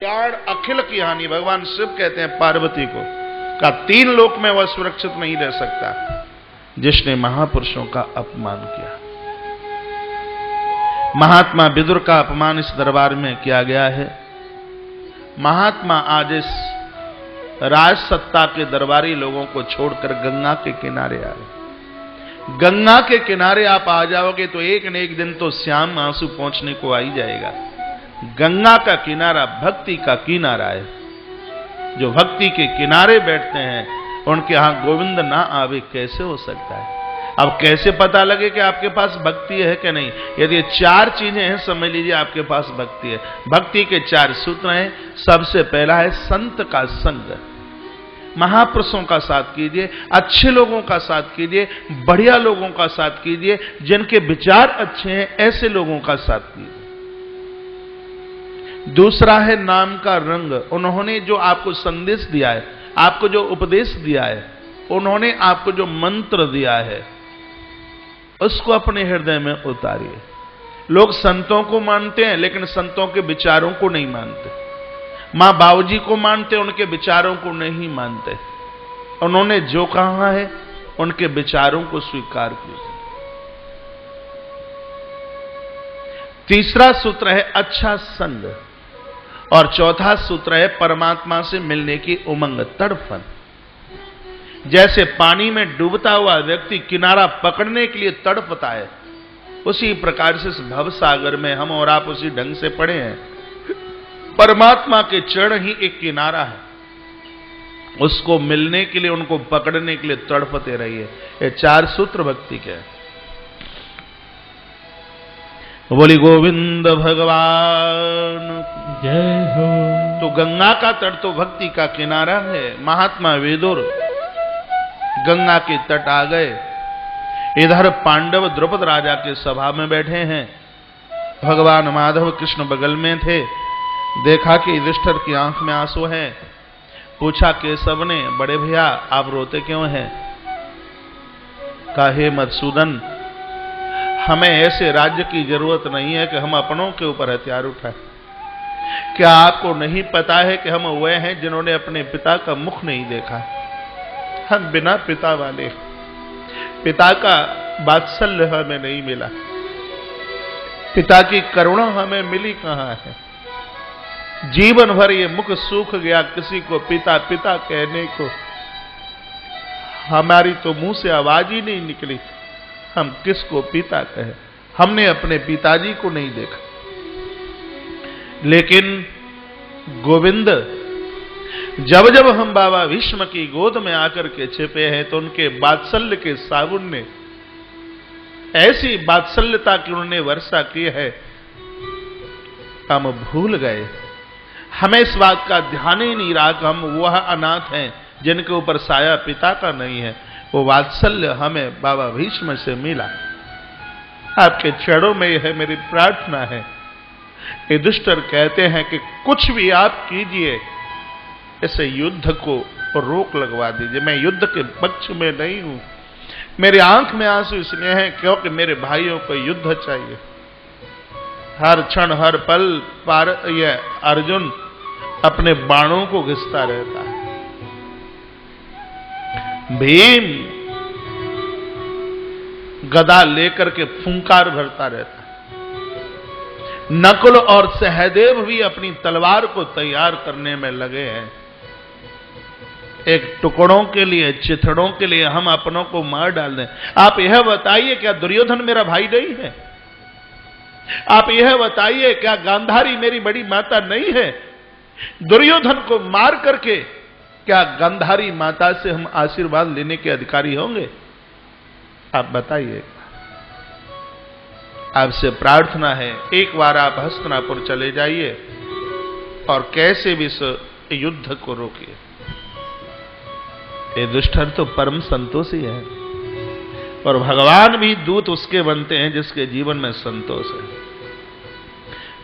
प्राण अखिल की हानि भगवान शिव कहते हैं पार्वती को का 3 लोक में वह सुरक्षित नहीं रह सकता जिसने महापुरुषों का अपमान किया। महात्मा विदुर का अपमान इस दरबार में किया गया है। महात्मा आज इस राज सत्ता के दरबारी लोगों को छोड़कर गंगा के किनारे आए। गंगा के किनारे आप आ जाओगे तो एक न एक दिन तो श्याम आंसू पहुंचने को आ ही जाएगा। गंगा का किनारा भक्ति का किनारा है। जो भक्ति के किनारे बैठते हैं उनके यहां गोविंद ना आवे कैसे हो सकता है। अब कैसे पता लगे कि आपके पास भक्ति है कि नहीं? यदि 4 चीजें हैं समझ लीजिए आपके पास भक्ति है। भक्ति के 4 सूत्र हैं। सबसे पहला है संत का संग। महापुरुषों का साथ कीजिए, अच्छे लोगों का साथ कीजिए, बढ़िया लोगों का साथ कीजिए, जिनके विचार अच्छे हैं ऐसे लोगों का साथ कीजिए। दूसरा है नाम का रंग। उन्होंने जो आपको संदेश दिया है, आपको जो उपदेश दिया है, उन्होंने आपको जो मंत्र दिया है उसको अपने हृदय में उतारिए। लोग संतों को मानते हैं लेकिन संतों के विचारों को नहीं मानते। मां बाबूजी को मानते, उनके विचारों को नहीं मानते। उन्होंने जो कहा है उनके विचारों को स्वीकार कीजिए। तीसरा सूत्र है अच्छा संग और चौथा सूत्र है परमात्मा से मिलने की उमंग, तड़फन। जैसे पानी में डूबता हुआ व्यक्ति किनारा पकड़ने के लिए तड़पता है, उसी प्रकार से इस भव सागर में हम और आप उसी ढंग से पड़े हैं। परमात्मा के चरण ही एक किनारा है। उसको मिलने के लिए, उनको पकड़ने के लिए तड़पते रहिए। ये 4 सूत्र भक्ति के हैं। बोली गोविंद भगवान जय हो। तो गंगा का तट तो भक्ति का किनारा है। महात्मा विदुर गंगा के तट आ गए। इधर पांडव द्रुपद राजा के सभा में बैठे हैं। भगवान माधव कृष्ण बगल में थे। देखा कि युधिष्ठिर की आंख में आंसू हैं। पूछा केशव ने, बड़े भैया आप रोते क्यों हैं? कहा हे मधुसूदन, हमें ऐसे राज्य की जरूरत नहीं है कि हम अपनों के ऊपर हथियार उठाएं। क्या आपको नहीं पता है कि हम वह हैं जिन्होंने अपने पिता का मुख नहीं देखा? हम बिना पिता वाले, पिता का वात्सल्य हमें नहीं मिला, पिता की करुणा हमें मिली कहां है? जीवन भर ये मुख सूख गया किसी को पिता पिता कहने को। हमारी तो मुंह से आवाज ही नहीं निकली, हम किसको पिता कहें? हमने अपने पिताजी को नहीं देखा। लेकिन गोविंद, जब जब हम बाबा भीष्म की गोद में आकर के छिपे हैं तो उनके वात्सल्य के साबुन ने ऐसी वात्सल्यता की उन्होंने वर्षा की है, हम भूल गए। हमें इस बात का ध्यान ही नहीं रहा कि हम वह अनाथ हैं जिनके ऊपर साया पिता का नहीं है। वो वात्सल्य हमें बाबा भीष्म से मिला। आपके चरणों में यह मेरी प्रार्थना है। युधिष्ठिर कहते हैं कि कुछ भी आप कीजिए, इसे युद्ध को रोक लगवा दीजिए। मैं युद्ध के पक्ष में नहीं हूं। मेरी आंख में आंसू इसलिए हैं क्योंकि मेरे भाइयों को युद्ध चाहिए। हर क्षण हर पल यह अर्जुन अपने बाणों को घिसता रहता है। भीम गदा लेकर के फुंकार भरता रहता है। नकुल और सहदेव भी अपनी तलवार को तैयार करने में लगे हैं। एक टुकड़ों के लिए, चिथड़ों के लिए हम अपनों को मार डाल दें। आप यह बताइए क्या दुर्योधन मेरा भाई नहीं है? आप यह बताइए क्या गांधारी मेरी बड़ी माता नहीं है? दुर्योधन को मार करके क्या गांधारी माता से हम आशीर्वाद लेने के अधिकारी होंगे? आप बताइए। आपसे प्रार्थना है, एक बार आप हस्तिनापुर चले जाइए और कैसे भी इस युद्ध को रोकिए। युधिष्ठिर तो परम संतोषी है और भगवान भी दूत उसके बनते हैं जिसके जीवन में संतोष है।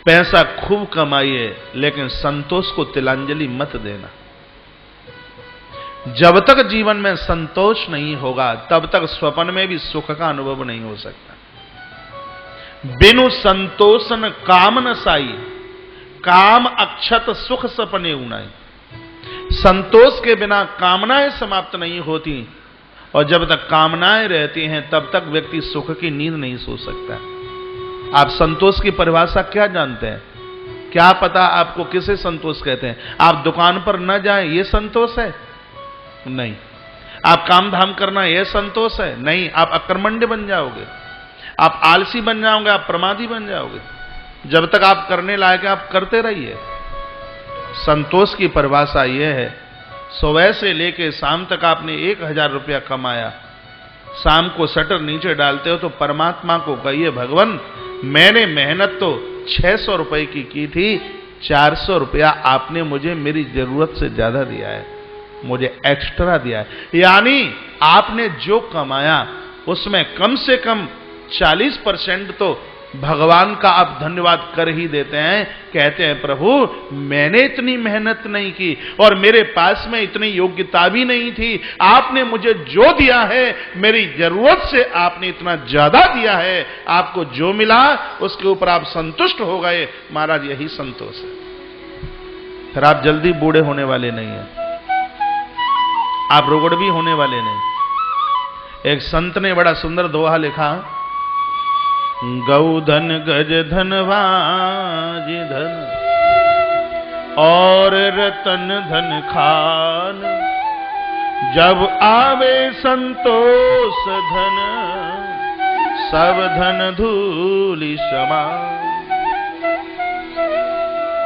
पैसा खूब कमाइए लेकिन संतोष को तिलांजलि मत देना। जब तक जीवन में संतोष नहीं होगा तब तक स्वप्न में भी सुख का अनुभव नहीं हो सकता। बिनु संतोषन कामन साई, काम अक्षत सुख सपने उनाई। संतोष के बिना कामनाएं समाप्त नहीं होती, और जब तक कामनाएं रहती हैं तब तक व्यक्ति सुख की नींद नहीं सो सकता। आप संतोष की परिभाषा क्या जानते हैं? क्या पता आपको किसे संतोष कहते हैं? आप दुकान पर न जाएं ये संतोष है? नहीं। आप काम धाम करना यह संतोष है? नहीं। आप अकर्मण्य बन जाओगे, आप आलसी बन जाओगे, आप प्रमादी बन जाओगे। जब तक आप करने लायक हैं आप करते रहिए। संतोष की परिभाषा यह है, सुबह से लेकर शाम तक आपने 1000 रुपया कमाया, शाम को शटर नीचे डालते हो तो परमात्मा को कहिए, भगवान मैंने मेहनत तो 600 रुपए की थी, 400 रुपया आपने मुझे मेरी जरूरत से ज्यादा दिया है, मुझे एक्स्ट्रा दिया है। यानी आपने जो कमाया उसमें कम से कम 40% तो भगवान का आप धन्यवाद कर ही देते हैं। कहते हैं प्रभु मैंने इतनी मेहनत नहीं की और मेरे पास में इतनी योग्यता भी नहीं थी, आपने मुझे जो दिया है मेरी जरूरत से आपने इतना ज्यादा दिया है, आपको जो मिला उसके ऊपर आप संतुष्ट हो गए। महाराज यही संतोष है। फिर आप जल्दी बूढ़े होने वाले नहीं हैं, आप रुगड़ भी होने वाले नहीं। एक संत ने बड़ा सुंदर दोहा लिखा, गौधन गज धन वाज धन और रतन धन खान, जब आवे संतोष धन सब धन धूलि समान।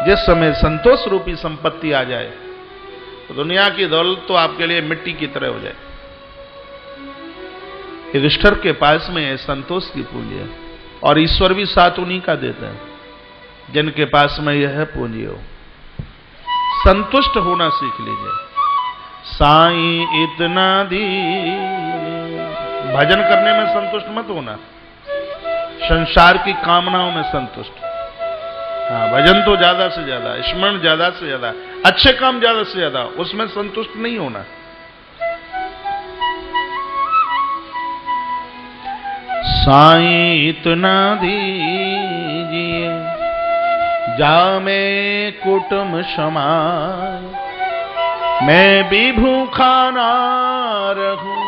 जिस समय संतोष रूपी संपत्ति आ जाए तो दुनिया की दौलत तो आपके लिए मिट्टी की तरह हो जाए। युधिष्ठिर के पास में है संतोष की पूंजी है, और ईश्वर भी साथ उन्हीं का देते हैं जिनके पास में यह पूंजी हो। संतुष्ट होना सीख लीजिए। साईं इतना दी, भजन करने में संतुष्ट मत होना, संसार की कामनाओं में संतुष्ट। हाँ, भजन तो ज्यादा से ज्यादा, स्मरण ज्यादा से ज्यादा, अच्छे काम ज्यादा से ज्यादा, उसमें संतुष्ट नहीं होना। साईं इतना दीजिए जामे कुटुम समाय, मैं भी भूखा ना रहूं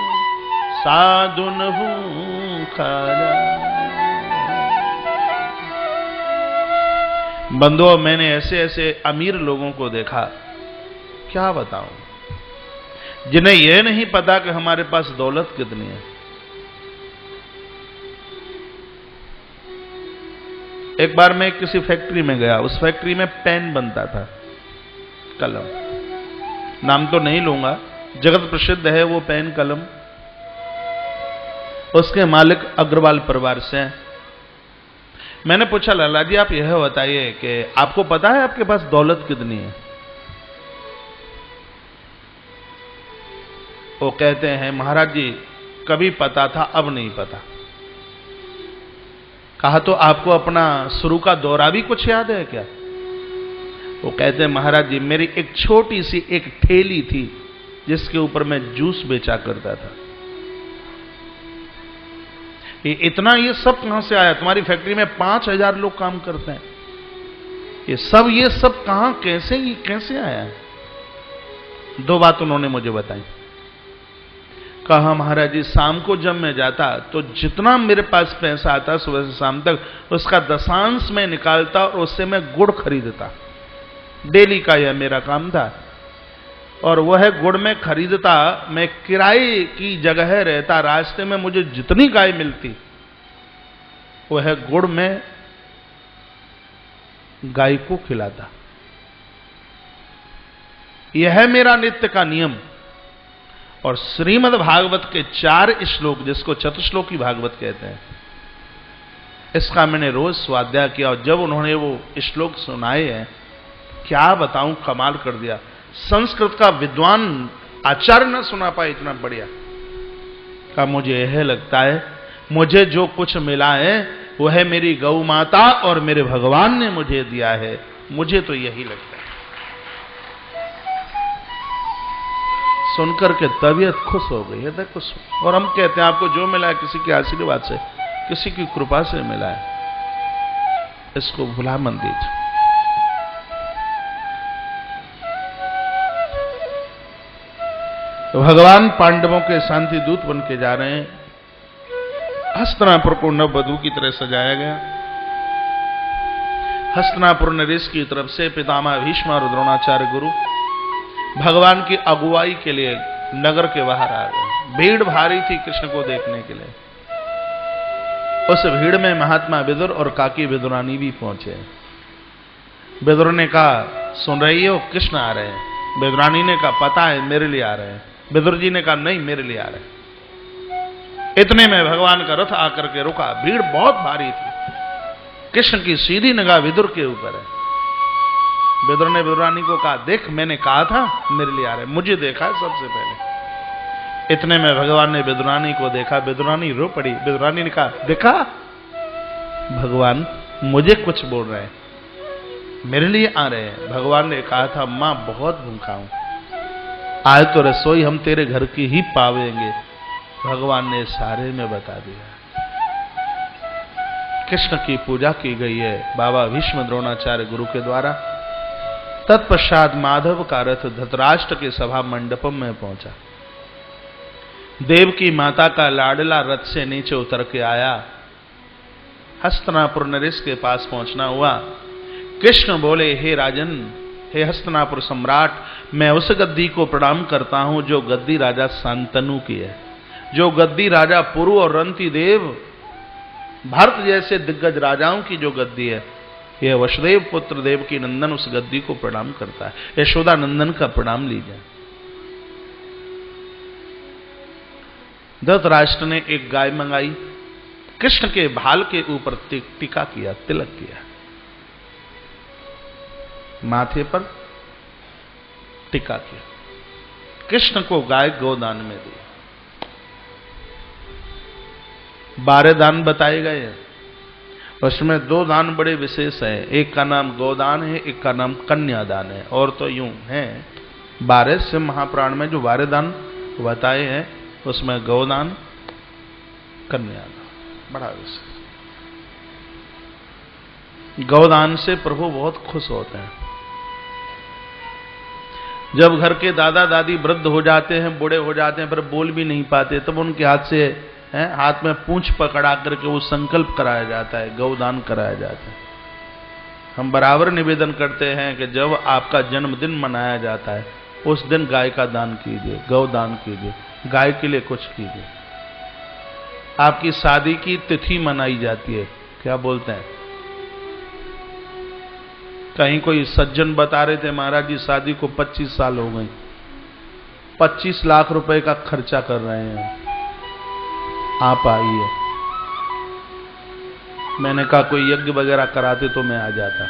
साधुन भूखा जाए। बंधुओं मैंने ऐसे ऐसे अमीर लोगों को देखा, क्या बताऊं, जिन्हें यह नहीं पता कि हमारे पास दौलत कितनी है। एक बार मैं किसी फैक्ट्री में गया, उस फैक्ट्री में पेन बनता था, कलम, नाम तो नहीं लूंगा, जगत प्रसिद्ध है वो पेन कलम। उसके मालिक अग्रवाल परिवार से हैं। मैंने पूछा, लाला जी आप यह बताइए कि आपको पता है आपके पास दौलत कितनी है? वो कहते हैं महाराज जी कभी पता था अब नहीं पता। कहा तो आपको अपना शुरू का दौरा भी कुछ याद है क्या? वो कहते हैं महाराज जी मेरी एक छोटी सी एक ठेली थी जिसके ऊपर मैं जूस बेचा करता था। ये सब कहां से आया? तुम्हारी फैक्ट्री में 5000 लोग काम करते हैं, ये सब कहां कैसे आया? दो बात उन्होंने मुझे बताई। कहा महाराज जी शाम को जब मैं जाता तो जितना मेरे पास पैसा आता सुबह से शाम तक उसका दशांश मैं निकालता और उससे मैं गुड़ खरीदता। डेली का यह मेरा काम था। और वह गुड़ में खरीदता, मैं किराए की जगह रहता, रास्ते में मुझे जितनी गाय मिलती वह गुड़ में गाय को खिलाता। यह मेरा नित्य का नियम। और श्रीमद् भागवत के 4 श्लोक, जिसको चतुश्लोकी भागवत कहते हैं, इसका मैंने रोज स्वाध्याय किया। और जब उन्होंने वो श्लोक सुनाए हैं, क्या बताऊं, कमाल कर दिया। संस्कृत का विद्वान आचार्य न सुना पाए इतना बढ़िया। का मुझे यह लगता है मुझे जो कुछ मिला है वह मेरी गौ माता और मेरे भगवान ने मुझे दिया है, मुझे तो यही लगता है। सुनकर के तबीयत खुश हो गई है, खुश। और हम कहते हैं आपको जो मिला है किसी के आशीर्वाद से, किसी की कृपा से मिला है, इसको भुला मत दीजिए। भगवान पांडवों के शांति दूत बन के जा रहे हैं। हस्तिनापुर को नववधू की तरह सजाया गया। हस्तिनापुर नरेश की तरफ से पितामह भीष्म और द्रोणाचार्य गुरु भगवान की अगुवाई के लिए नगर के बाहर आ गए। भीड़ भारी थी कृष्ण को देखने के लिए। उस भीड़ में महात्मा विदुर और काकी विदुरानी भी पहुंचे। विदुर ने कहा, सुन रही हो, कृष्ण आ रहे हैं। विदुरानी ने कहा, पता है, मेरे लिए आ रहे हैं। विदुर जी ने कहा, नहीं, मेरे लिए आ रहे हैं। इतने में भगवान का रथ आकर के रुका। भीड़ बहुत भारी थी। कृष्ण की सीधी निगाह विदुर के ऊपर है। विदुर ने विदुरानी को कहा, देख, मैंने कहा था मेरे लिए आ रहे, मुझे देखा है सबसे पहले। इतने में भगवान ने विदुरानी को देखा। विदुरानी रो पड़ी। विदुरानी ने कहा, देखा, भगवान मुझे कुछ बोल रहे हैं, मेरे लिए आ रहे हैं। भगवान ने कहा था, मां, बहुत भूखा हूं, आज तो रसोई हम तेरे घर की ही पावेंगे। भगवान ने सारे में बता दिया। कृष्ण की पूजा की गई है बाबा भीष्म द्रोणाचार्य गुरु के द्वारा। तत्पश्चात माधव का रथ धृतराष्ट्र के सभा मंडपम में पहुंचा। देव की माता का लाडला रथ से नीचे उतर के आया। हस्तिनापुर नरेश के पास पहुंचना हुआ। कृष्ण बोले, हे राजन, हे हस्तिनापुर सम्राट, मैं उस गद्दी को प्रणाम करता हूं जो गद्दी राजा शांतनु की है, जो गद्दी राजा पुरु और रंती देव भारत जैसे दिग्गज राजाओं की जो गद्दी है, यह वसुदेव पुत्र देव की नंदन उस गद्दी को प्रणाम करता है। यशोदा नंदन का प्रणाम लीजिए। धृतराष्ट्र ने एक गाय मंगाई। कृष्ण के भाल के ऊपर टीका किया, तिलक किया, माथे पर टीका किया। कृष्ण को गाय गोदान में दी। 12 दान बताए गए हैं। उसमें 2 दान बड़े विशेष हैं। एक का नाम गोदान है, एक का नाम कन्यादान है। और तो यूं है 12 से महापुराण में जो 12 दान बताए हैं, उसमें गोदान, कन्यादान बड़ा विशेष। गौदान से प्रभु बहुत खुश होते हैं। जब घर के दादा दादी वृद्ध हो जाते हैं, बूढ़े हो जाते हैं, फिर बोल भी नहीं पाते, तब उनके हाथ से हाथ में पूंछ पकड़ा करके वो संकल्प कराया जाता है, गौदान कराया जाता है। हम बराबर निवेदन करते हैं कि जब आपका जन्मदिन मनाया जाता है, उस दिन गाय का दान कीजिए, गौदान कीजिए, गाय के लिए कुछ कीजिए। आपकी शादी की तिथि मनाई जाती है, क्या बोलते हैं, कहीं कोई सज्जन बता रहे थे, महाराज जी शादी को 25 साल हो गए, 25 लाख रुपए का खर्चा कर रहे हैं, आप आइए। मैंने कहा कोई यज्ञ वगैरह कराते तो मैं आ जाता।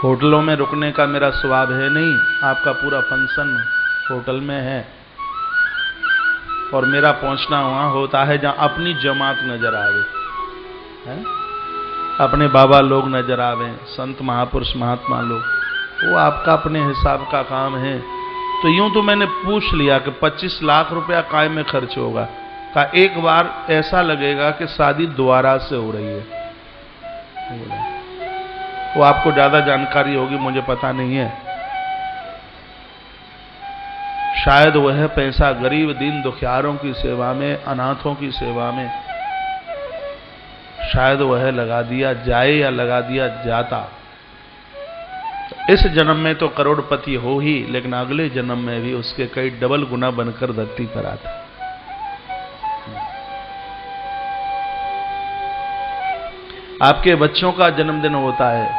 होटलों में रुकने का मेरा स्वभाव है नहीं। आपका पूरा फंक्शन होटल में है और मेरा पहुंचना वहां होता है जहां अपनी जमात नजर आवे, है? अपने बाबा लोग नजर आवे, संत महापुरुष महात्मा लोग, वो आपका अपने हिसाब का काम है। तो यूं तो मैंने पूछ लिया कि 25 लाख रुपया काय में खर्च होगा। का एक बार ऐसा लगेगा कि शादी दोबारा से हो रही है। वो आपको ज्यादा जानकारी होगी, मुझे पता नहीं है। शायद वह पैसा गरीब दीन दुखियारों की सेवा में, अनाथों की सेवा में शायद वह लगा दिया जाए या लगा दिया जाता। इस जन्म में तो करोड़पति हो ही, लेकिन अगले जन्म में भी उसके कई डबल गुना बनकर धरती पर आता। आपके बच्चों का जन्मदिन होता है,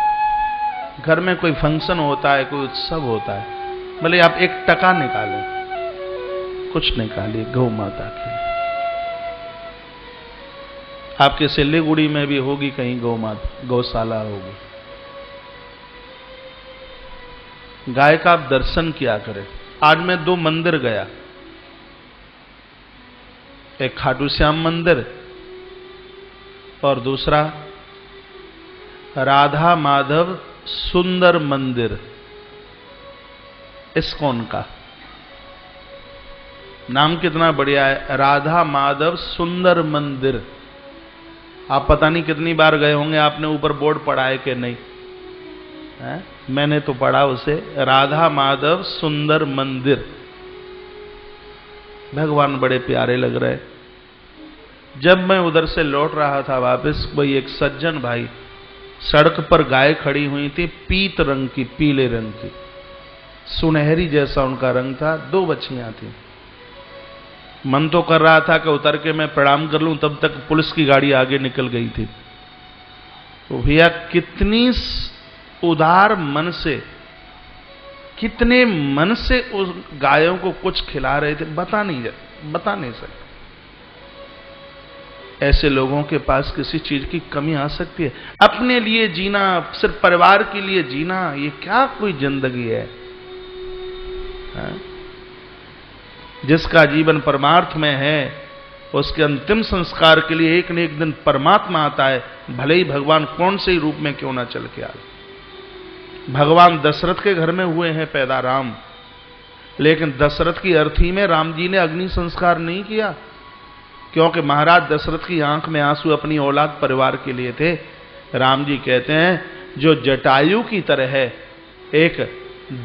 घर में कोई फंक्शन होता है, कोई उत्सव होता है, भले आप 1 टका निकालें, कुछ निकालिए गौ माता के। आपके सिल्लीगुड़ी में भी होगी कहीं गौ माता, गौशाला होगी। गाय का आप दर्शन किया करें। आज मैं 2 मंदिर गया, एक खाटू श्याम मंदिर और दूसरा राधा माधव सुंदर मंदिर, इस्कॉन का। नाम कितना बढ़िया है, राधा माधव सुंदर मंदिर। आप पता नहीं कितनी बार गए होंगे, आपने ऊपर बोर्ड पढ़ा है कि नहीं। मैंने तो पढ़ा उसे, राधा माधव सुंदर मंदिर। भगवान बड़े प्यारे लग रहे। जब मैं उधर से लौट रहा था वापस, वही एक सज्जन भाई, सड़क पर गाय खड़ी हुई थी, पीत रंग की, पीले रंग की, सुनहरी जैसा उनका रंग था, 2 बच्चियां थी। मन तो कर रहा था कि उतर के मैं प्रणाम कर लूं, तब तक पुलिस की गाड़ी आगे निकल गई थी। तो भैया कितनी उदार मन से, कितने मन से उस गायों को कुछ खिला रहे थे, बता नहीं सकते। ऐसे लोगों के पास किसी चीज की कमी आ सकती है? अपने लिए जीना, सिर्फ परिवार के लिए जीना, ये क्या कोई जिंदगी है? जिसका जीवन परमार्थ में है, उसके अंतिम संस्कार के लिए एक न एक दिन परमात्मा आता है, भले ही भगवान कौन से ही रूप में क्यों ना चल के आए। भगवान दशरथ के घर में हुए हैं पैदा राम, लेकिन दशरथ की अर्थी में राम जी ने अग्नि संस्कार नहीं किया, क्योंकि महाराज दशरथ की आंख में आंसू अपनी औलाद परिवार के लिए थे। राम जी कहते हैं, जो जटायु की तरह है, एक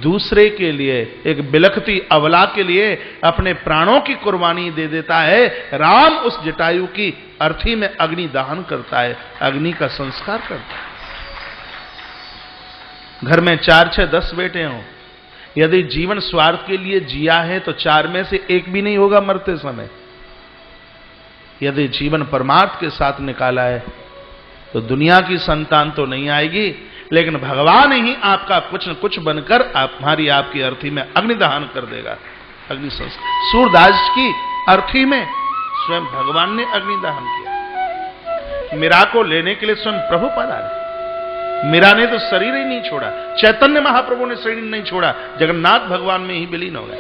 दूसरे के लिए, एक बिलखती अबला के लिए अपने प्राणों की कुर्बानी दे देता है, राम उस जटायु की अर्थी में अग्नि दहन करता है, अग्नि का संस्कार करता है। घर में 4, 6, 10 बेटे हों, यदि जीवन स्वार्थ के लिए जिया है तो 4 में से 1 भी नहीं होगा मरते समय। यदि जीवन परमार्थ के साथ निकाला है तो दुनिया की संतान तो नहीं आएगी, लेकिन भगवान ही आपका कुछ न कुछ बनकर हमारी आपकी अर्थी में अग्निदहन कर देगा। अग्नि संस्कार सूरदास की अर्थी में स्वयं भगवान ने अग्निदहन किया। मीरा को लेने के लिए स्वयं प्रभु पधारे। मीरा ने तो शरीर ही नहीं छोड़ा, चैतन्य महाप्रभु ने शरीर नहीं छोड़ा, जगन्नाथ भगवान में ही विलीन हो गए।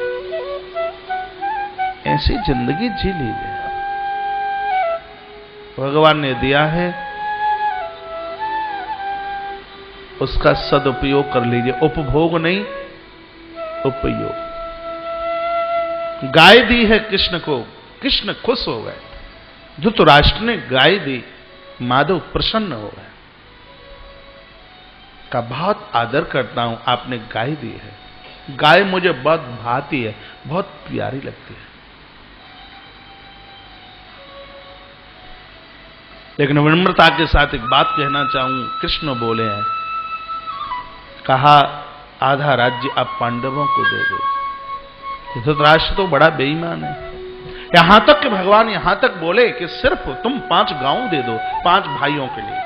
ऐसी जिंदगी जी लीजिए, भगवान ने दिया है, उसका सदुपयोग कर लीजिए। उपभोग नहीं, उपयोग। गाय दी है कृष्ण को, कृष्ण खुश हो गए। धृतराष्ट्र ने गाय दी, माधव प्रसन्न हो गए, का बहुत आदर करता हूं, आपने गाय दी है। गाय मुझे बहुत भाती है, बहुत प्यारी लगती है। लेकिन विनम्रता के साथ एक बात कहना चाहूं, कृष्ण बोले हैं, कहा आधा राज्य आप पांडवों को दे दो। धृतराष्ट्र तो बड़ा बेईमान है, यहां तक कि भगवान यहां तक बोले कि सिर्फ तुम 5 गांव दे दो 5 भाइयों के लिए।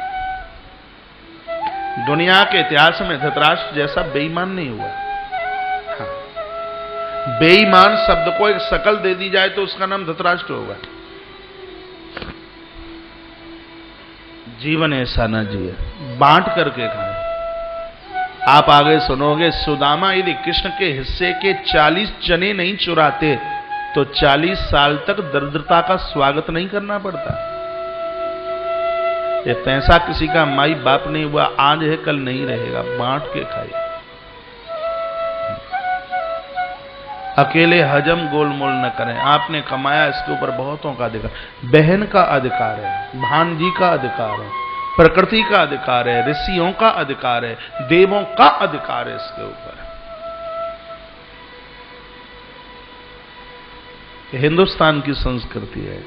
दुनिया के इतिहास में धृतराष्ट्र जैसा बेईमान नहीं हुआ। हाँ, बेईमान शब्द को एक शकल दे दी जाए तो उसका नाम धृतराष्ट्र होगा। जीवन ऐसा ना जिए, बांट करके खाए। आप आगे सुनोगे, सुदामा यदि कृष्ण के हिस्से के 40 चने नहीं चुराते तो 40 साल तक दरिद्रता का स्वागत नहीं करना पड़ता। ये पैसा किसी का माई बाप नहीं हुआ, आज है कल नहीं रहेगा, बांट के खाइए। अकेले हजम गोलमोल न करें। आपने कमाया, इसके ऊपर बहुतों का अधिकार, बहन का अधिकार है, भांजी का अधिकार है, प्रकृति का अधिकार है, ऋषियों का अधिकार है, देवों का अधिकार है इसके ऊपर। हिंदुस्तान की संस्कृति है।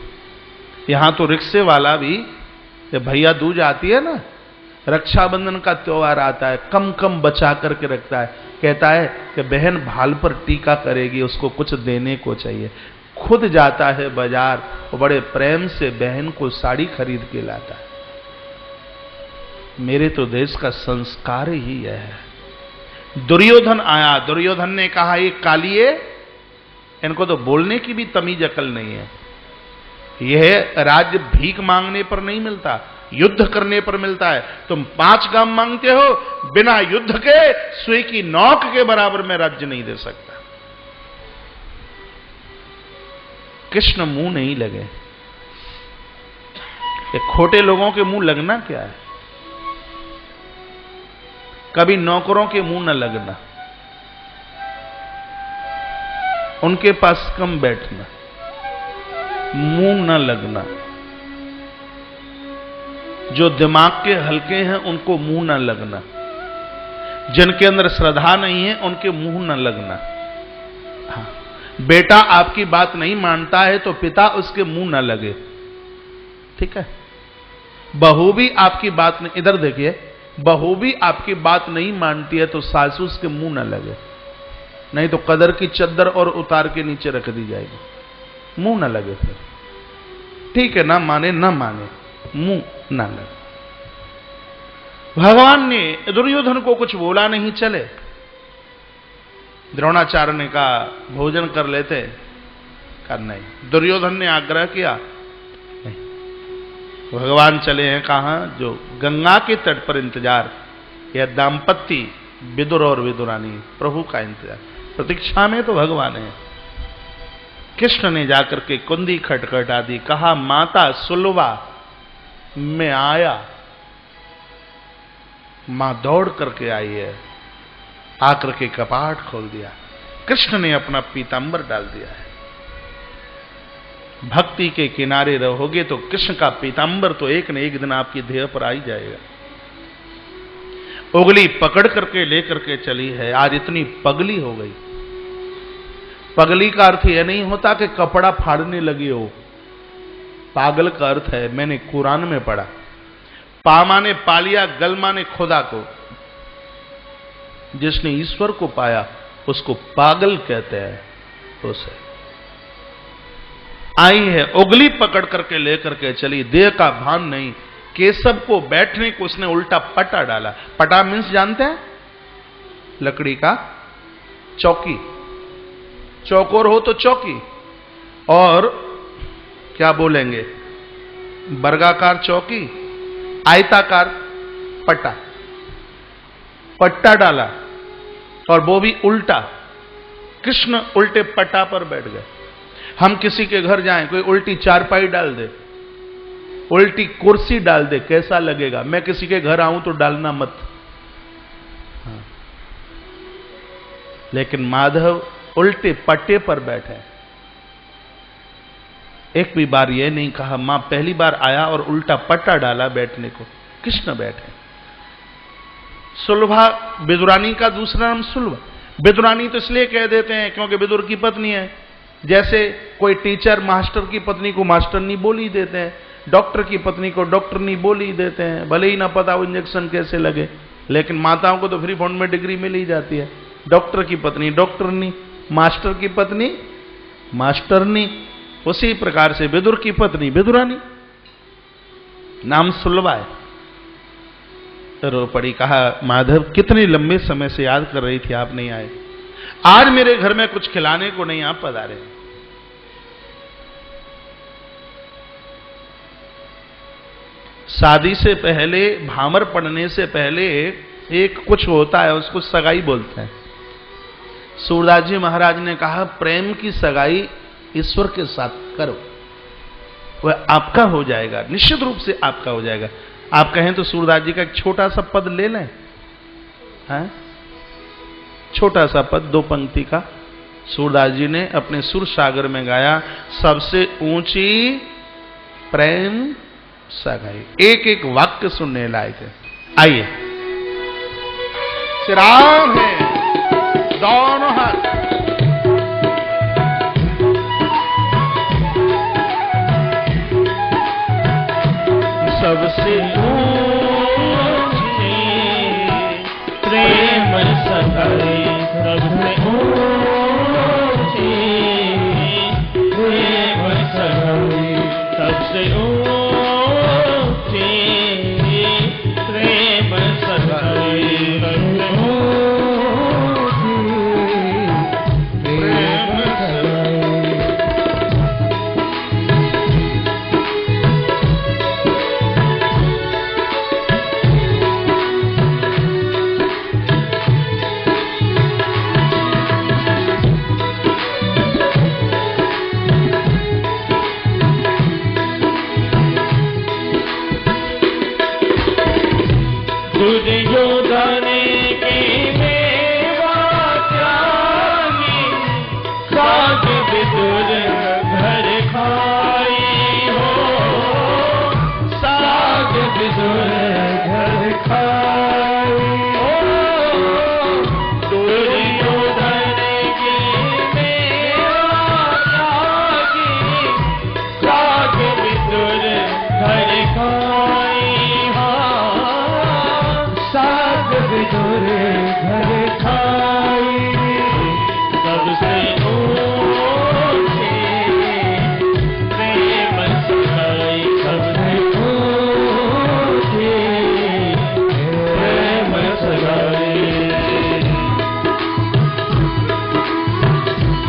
यहां तो रिक्शे वाला भी, भैया दूज आती है ना, रक्षाबंधन का त्योहार आता है, कम कम बचा करके रखता है, कहता है कि बहन भाल पर टीका करेगी, उसको कुछ देने को चाहिए। खुद जाता है बाजार और बड़े प्रेम से बहन को साड़ी खरीद के लाता है। मेरे तो देश का संस्कार ही यह है। दुर्योधन आया, दुर्योधन ने कहा, ये कालिए, इनको तो बोलने की भी तमीज अकल नहीं है। यह राज्य भीख मांगने पर नहीं मिलता, युद्ध करने पर मिलता है। तुम 5 गांव मांगते हो, बिना युद्ध के सुई की नोक के बराबर में राज्य नहीं दे सकता। कृष्ण मुंह नहीं लगे। ये खोटे लोगों के मुंह लगना क्या है? कभी नौकरों के मुंह न लगना, उनके पास कम बैठना, मुंह न लगना। जो दिमाग के हल्के हैं उनको मुंह न लगना। जिनके अंदर श्रद्धा नहीं है उनके मुंह न लगना। हाँ, बेटा आपकी बात नहीं मानता है तो पिता उसके मुंह न लगे, ठीक है। बहू भी आपकी बात नहीं, इधर देखिए, बहू भी आपकी बात नहीं मानती है तो सासू उसके मुंह न लगे, नहीं तो कदर की चद्दर और उतार के नीचे रख दी जाएगी, मुंह न लगे फिर, ठीक है। ना माने ना माने, मुंह ना लगे। भगवान ने दुर्योधन को कुछ बोला नहीं, चले। द्रोणाचार्य ने कहा भोजन कर लेते, कहा नहीं। दुर्योधन ने आग्रह किया, नहीं। भगवान चले हैं कहां? जो गंगा के तट पर इंतजार, यह दाम्पत्य विदुर और विदुरानी प्रभु का इंतजार, प्रतीक्षा में तो भगवान है। कृष्ण ने जाकर के कुंदी खटखटा दी, कहा माता सुलभा मैं आया। मां दौड़ करके आई है, आकर के कपाट खोल दिया। कृष्ण ने अपना पीतांबर डाल दिया है। भक्ति के किनारे रहोगे तो कृष्ण का पीतांबर तो एक न एक दिन आपकी देह पर आ ही जाएगा। उंगली पकड़ करके लेकर के चली है, आज इतनी पगली हो गई। पगली का अर्थ यह नहीं होता कि कपड़ा फाड़ने लगी हो, पागल का अर्थ है, मैंने कुरान में पढ़ा, पामा ने पा लिया, गलमा ने खुदा को। जिसने ईश्वर को पाया उसको पागल कहते हैं। उसे आई है, उंगली पकड़ करके लेकर के चली, देह का भान नहीं। केशव को बैठने को उसने उल्टा पटा डाला। पटा मीन्स जानते हैं? लकड़ी का चौकी, चौकोर हो तो चौकी, और क्या बोलेंगे, वर्गाकार चौकी, आयताकार पट्टा, पट्टा डाला और वो भी उल्टा। कृष्ण उल्टे पट्टा पर बैठ गए। हम किसी के घर जाएं, कोई उल्टी चारपाई डाल दे, उल्टी कुर्सी डाल दे, कैसा लगेगा? मैं किसी के घर आऊं तो डालना मत। हाँ। लेकिन माधव उल्टे पट्टे पर बैठे, एक भी बार यह नहीं कहा मां पहली बार आया और उल्टा पट्टा डाला बैठने को। कृष्ण बैठे। सुलभा विदुरानी का दूसरा नाम सुलभा। विदुरानी तो इसलिए कह देते हैं क्योंकि विदुर की पत्नी है। जैसे कोई टीचर मास्टर की पत्नी को मास्टरनी बोल ही देते हैं, डॉक्टर की पत्नी को डॉक्टरनी बोल ही देते हैं, भले ही ना पता वो इंजेक्शन कैसे लगे, लेकिन माताओं को तो फ्री फंड में डिग्री मिल ही जाती है। डॉक्टर की पत्नी डॉक्टरनी, मास्टर की पत्नी मास्टरनी। उसी प्रकार से विदुर की पत्नी विदुरानी, नाम सुलभा है। रो पड़ी, कहा माधव कितने लंबे समय से याद कर रही थी, आप नहीं आए। आज मेरे घर में कुछ खिलाने को नहीं आप पधारे। शादी से पहले, भामर पड़ने से पहले एक कुछ होता है, उसको सगाई बोलते हैं। सूरदास जी महाराज ने कहा प्रेम की सगाई ईश्वर के साथ करो, वह आपका हो जाएगा, निश्चित रूप से आपका हो जाएगा। आप कहें तो सूरदास जी का एक छोटा सा पद ले लें, हैं? छोटा सा पद 2 पंक्ति का सूरदास जी ने अपने सुर सागर में गाया, सबसे ऊंची प्रेम सगाई। एक एक वाक्य सुनने लायक है। आइए, श्री राम है दोनों हाथ, सबसे ऊंची प्रेम सगाई, सबसे ऊंची प्रेम सगाई, सबसे ऊंची प्रेम सगाई, सबसे ऊंची प्रेम सगाई। विदुर घर खाई सबसे ऊंची प्रेम सगाई सबसे ऊंची प्रेम सगाई।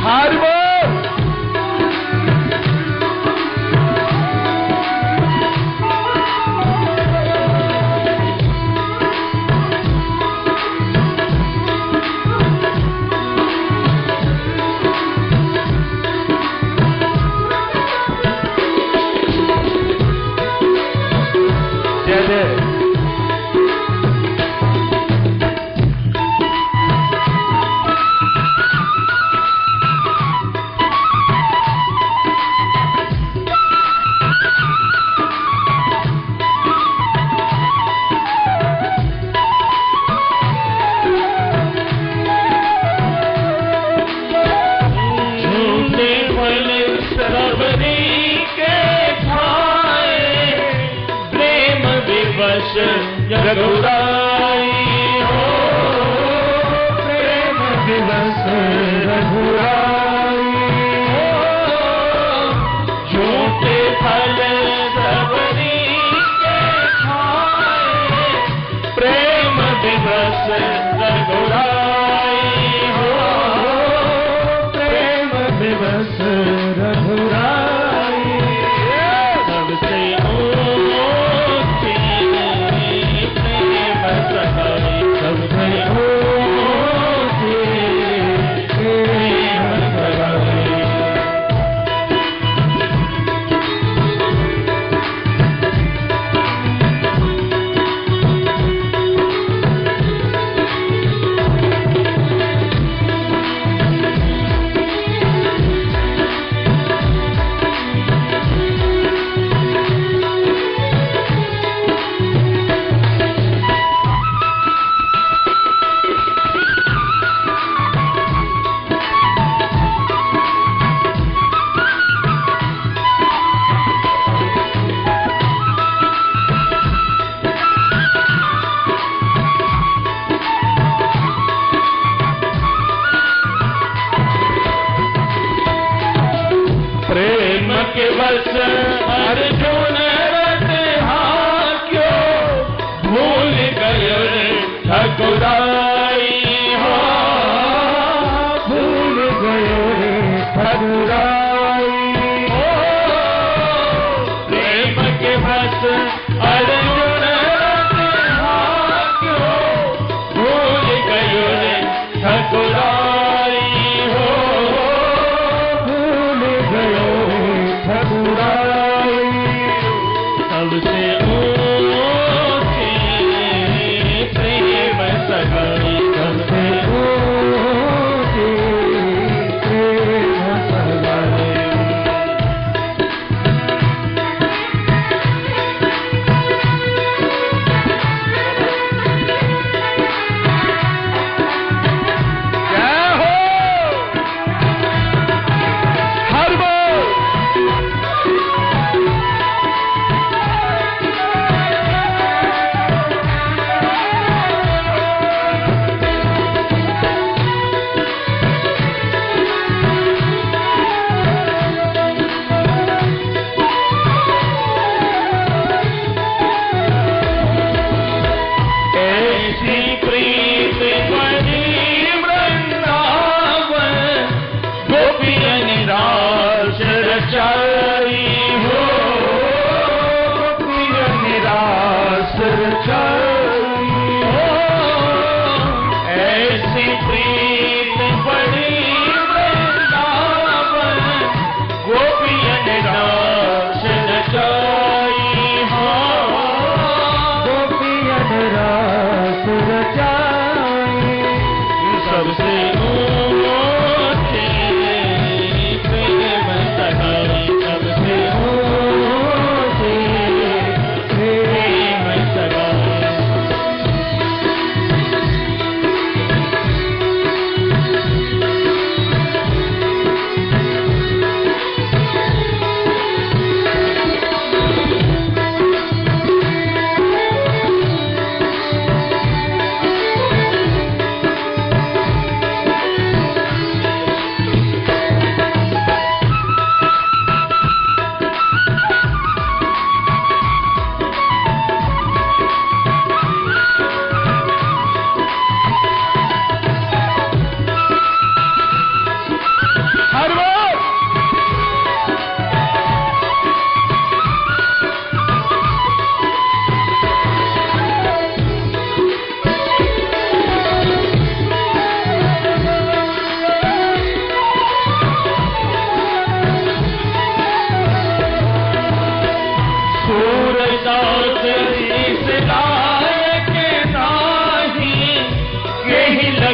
हर रघुराई हो प्रेम दिवस रघुराई हो झूठे फल सबरी के खाए प्रेम दिवस रघुराई हो प्रेम दिवस रघुराई सबसे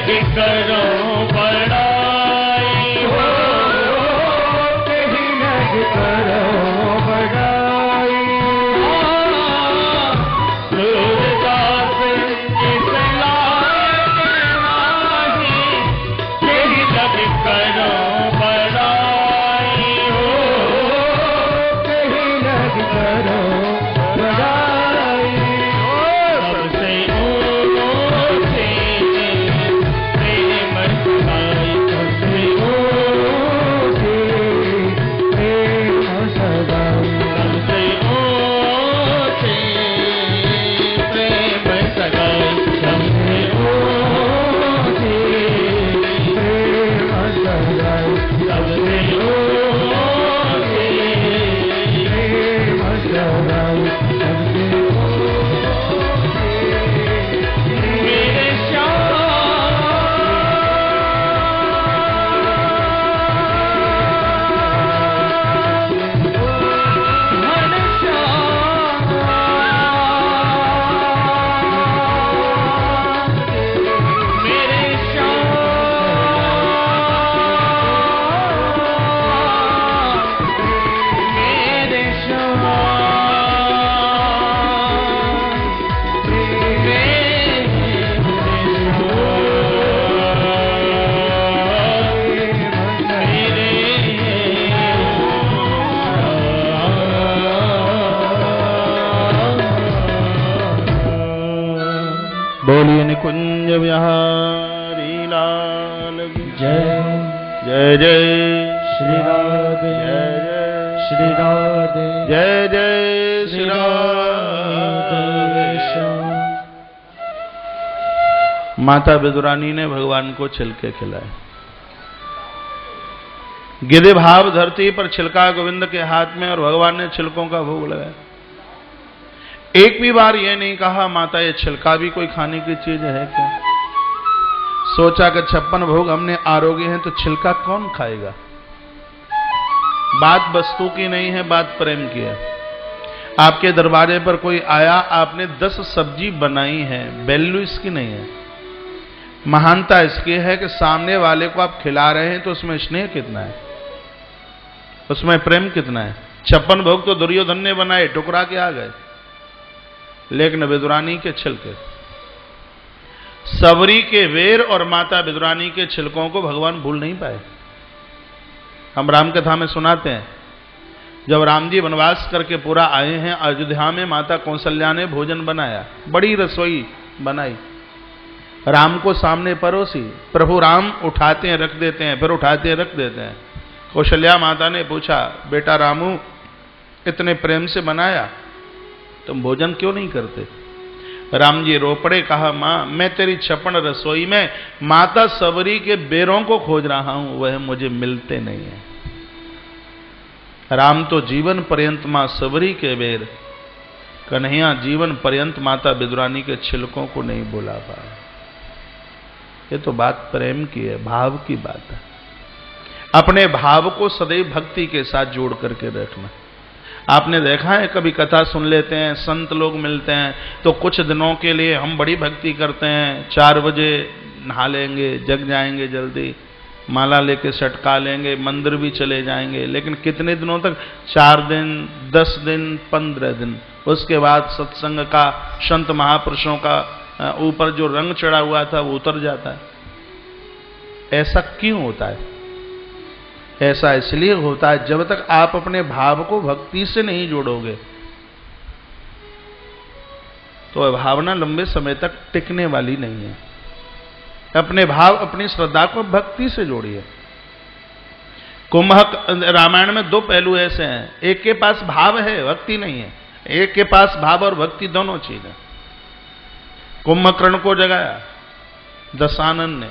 लगे करो बड़ाई हो, कहीं लगे करो बड़ाई। सूरदास इस लायक नहीं, कहीं लगे करो बड़ाई हो, कहीं लगे करो बड़ाई। सबसे ऊंची प्रेम सगाई, सबसे ऊंची प्रेम सगाई, सबसे ऊंची प्रेम सगाई, सबसे ऊंची प्रेम सगाई, सबसे ऊंची प्रेम सगाई, सबसे मेरे बोलिए निकुंज बिहारी लाल की जय। जय जय श्री राधे, जय जय श्री राधे, जय जय श्री राधे। माता विदुरानी ने भगवान को छिलके खिलाए। गिद्धि भाव धरती पर छिलका गोविंद के हाथ में, और भगवान ने छिलकों का भोग लगाया। एक भी बार यह नहीं कहा माता ये छिलका भी कोई खाने की चीज है क्या। सोचा कि 56 भोग हमने आरोग्य हैं तो छिलका कौन खाएगा। बात वस्तु की नहीं है, बात प्रेम की है। आपके दरवाजे पर कोई आया, आपने 10 सब्जी बनाई है, वैल्यू इसकी नहीं है। महानता इसकी है कि सामने वाले को आप खिला रहे हैं तो उसमें स्नेह कितना है, उसमें प्रेम कितना है। 56 भोग तो दुर्योधन ने बनाए, टुकरा के आ गए, लेकिन विदुरानी के छिलके, सबरी के वेर और माता विदुरानी के छिलकों को भगवान भूल नहीं पाए। हम राम कथा में सुनाते हैं, जब राम जी वनवास करके पूरा आए हैं, अयोध्या में माता कौशल्या ने भोजन बनाया, बड़ी रसोई बनाई, राम को सामने परोसी। प्रभु राम उठाते हैं रख देते हैं, फिर उठाते हैं रख देते हैं। कौशल्या माता ने पूछा, बेटा रामू इतने प्रेम से बनाया, तुम भोजन क्यों नहीं करते। राम जी रो पड़े, कहा मां मैं तेरी 56 रसोई में माता सबरी के बेरों को खोज रहा हूं, वह मुझे मिलते नहीं है। राम तो जीवन पर्यंत मां सबरी के बेर, कन्हैया जीवन पर्यंत माता विदुरानी के छिलकों को नहीं बुला पाया। ये तो बात प्रेम की है, भाव की बात है। अपने भाव को सदैव भक्ति के साथ जोड़ करके रखना। आपने देखा है, कभी कथा सुन लेते हैं, संत लोग मिलते हैं तो कुछ दिनों के लिए हम बड़ी भक्ति करते हैं, 4 बजे नहा लेंगे, जग जाएंगे जल्दी, माला लेके सटका लेंगे, मंदिर भी चले जाएंगे, लेकिन कितने दिनों तक, 4 दिन, 10 दिन, 15 दिन, उसके बाद सत्संग का, संत महापुरुषों का ऊपर जो रंग चढ़ा हुआ था वो उतर जाता है। ऐसा क्यों होता है? ऐसा इसलिए होता है, जब तक आप अपने भाव को भक्ति से नहीं जोड़ोगे तो वह भावना लंबे समय तक टिकने वाली नहीं है। अपने भाव, अपनी श्रद्धा को भक्ति से जोड़िए। कुंभक रामायण में 2 पहलू ऐसे हैं, एक के पास भाव है, भक्ति नहीं है, एक के पास भाव और भक्ति दोनों चीज है। कुंभकर्ण को जगाया दशानन ने।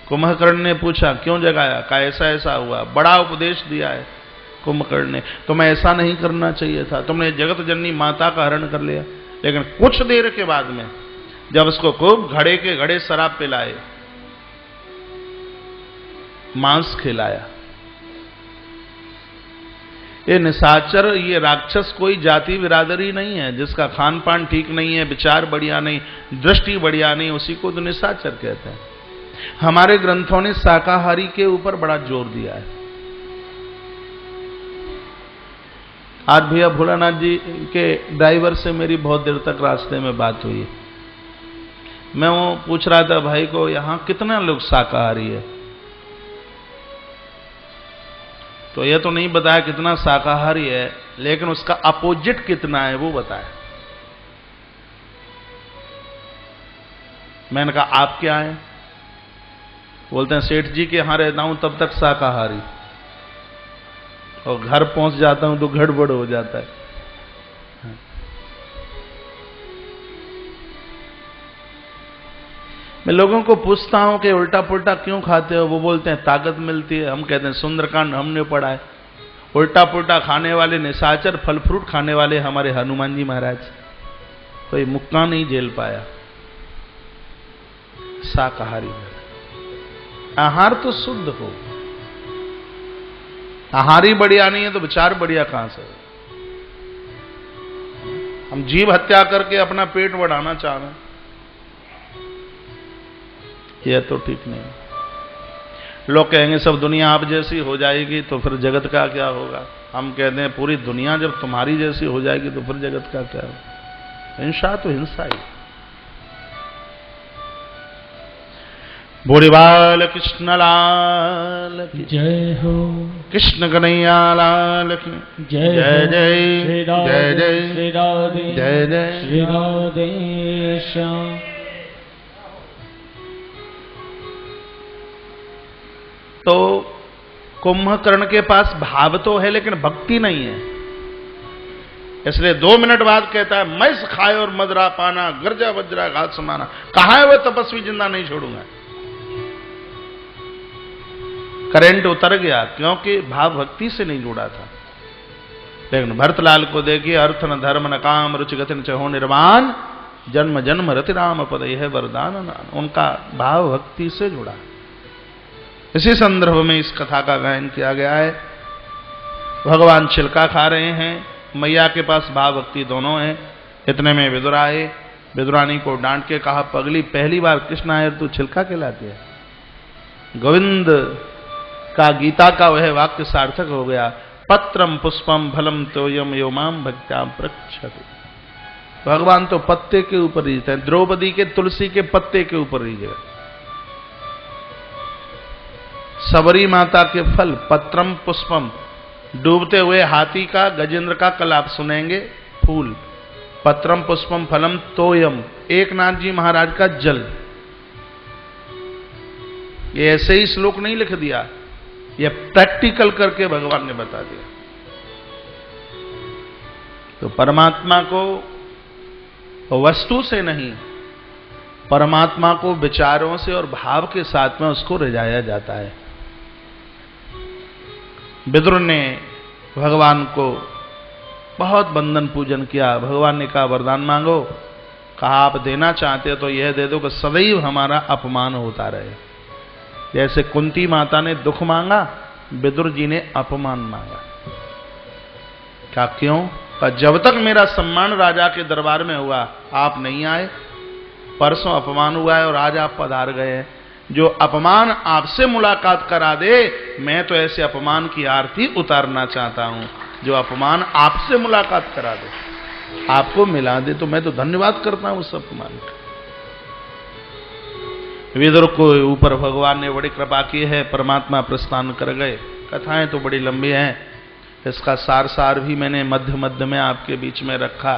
कुंभकर्ण ने पूछा क्यों जगाया, कहा ऐसा ऐसा हुआ, बड़ा उपदेश दिया है कुंभकर्ण ने, तुम्हें ऐसा नहीं करना चाहिए था, तुमने जगत जननी माता का हरण कर लिया। लेकिन कुछ देर के बाद में जब उसको खूब घड़े के घड़े शराब पिलाए, मांस खिलाया, ये निशाचर, ये राक्षस कोई जाति बिरादरी नहीं है। जिसका खान पान ठीक नहीं है, विचार बढ़िया नहीं, दृष्टि बढ़िया नहीं, उसी को तो निशाचर कहते हैं। हमारे ग्रंथों ने शाकाहारी के ऊपर बड़ा जोर दिया है। आज भैया भोलानाथ जी के ड्राइवर से मेरी बहुत देर तक रास्ते में बात हुई। मैं वो पूछ रहा था भाई को, यहां कितना लोग शाकाहारी है? तो यह तो नहीं बताया कितना शाकाहारी है, लेकिन उसका अपोजिट कितना है वो बताया। मैंने कहा आप क्या हैं? बोलते हैं सेठ जी के यहां रहता हूं तब तक शाकाहारी, और घर पहुंच जाता हूं तो गड़बड़ हो जाता है। मैं लोगों को पूछता हूं कि उल्टा पुल्टा क्यों खाते हो? वो बोलते हैं ताकत मिलती है। हम कहते हैं सुंदरकांड हमने पढ़ा है। उल्टा पुल्टा खाने वाले, निशाचर फल फ्रूट खाने वाले हमारे हनुमान जी महाराज, कोई मुक्का नहीं झेल पाया। शाकाहारी आहार तो शुद्ध हो। आहार ही बढ़िया नहीं है तो विचार बढ़िया कहां से? हम जीव हत्या करके अपना पेट बढ़ाना चाह रहे हैं, यह तो ठीक नहीं। लोग कहेंगे सब दुनिया आप जैसी हो जाएगी तो फिर जगत का क्या होगा? हम कहते हैं पूरी दुनिया जब तुम्हारी जैसी हो जाएगी तो फिर जगत का क्या होगा? हिंसा तो हिंसा ही। बोरीबाल कृष्ण लाल की जय हो, कृष्ण कन्हैया लाल की जय जय जय श्री राधे, जय जय श्री राधे, जय जय श्री राधे श्याम। तो कुंभकर्ण के पास भाव तो है लेकिन भक्ति नहीं है, इसलिए 2 मिनट बाद कहता है मैं खाए और मदरा पाना, गर्जा वज्रा घात समाना। कहा है वह तपस्वी जिंदा नहीं छोड़ूंगा? करंट उतर गया क्योंकि भाव भक्ति से नहीं जुड़ा था। लेकिन भरतलाल को देखिए, अर्थ न धर्म न काम रुचिगति न चहो निर्वाण, जन्म जन्म रति राम पद यह वरदान नान। उनका भाव भक्ति से जुड़ा। इसी संदर्भ में इस कथा का गायन किया गया है। भगवान छिलका खा रहे हैं, मैया के पास भाव भक्ति दोनों है। इतने में विदुर आए, विदुरानी को डांट के कहा पगली पहली बार कृष्ण आए तू छिलका खिलाती है। गोविंद का गीता का वह वाक्य सार्थक हो गया, पत्रम पुष्पम फलम तोयम यो माम भक्त्याम प्रक्षति। भगवान तो पत्ते के ऊपर रीझते हैं, द्रौपदी के तुलसी के पत्ते के ऊपर रीझे। सबरी माता के फल पत्रम पुष्पम, डूबते हुए हाथी का, गजेंद्र का कल आप सुनेंगे, फूल। पत्रम पुष्पम फलम तोयम, एकनाथ जी महाराज का जल। ये ऐसे ही श्लोक नहीं लिख दिया, ये प्रैक्टिकल करके भगवान ने बता दिया। तो परमात्मा को वस्तु से नहीं, परमात्मा को विचारों से और भाव के साथ में उसको रिझाया जाता है। विदुर ने भगवान को बहुत बंधन पूजन किया। भगवान ने कहा वरदान मांगो। कहा आप देना चाहते हो तो यह दे दो कि सदैव हमारा अपमान होता रहे। जैसे कुंती माता ने दुख मांगा, विदुर जी ने अपमान मांगा। क्या क्यों? जब तक मेरा सम्मान राजा के दरबार में हुआ आप नहीं आए, परसों अपमान हुआ है और आज आप पधार गए हैं। जो अपमान आपसे मुलाकात करा दे, मैं तो ऐसे अपमान की आरती उतारना चाहता हूं। जो अपमान आपसे मुलाकात करा दे, आपको मिला दे, तो मैं तो धन्यवाद करता हूं उस अपमान का। विदुर को ऊपर भगवान ने बड़ी कृपा की है, परमात्मा प्रस्थान कर गए। कथाएं तो बड़ी लंबी हैं, इसका सार भी मैंने मध्य मध्य में आपके बीच में रखा।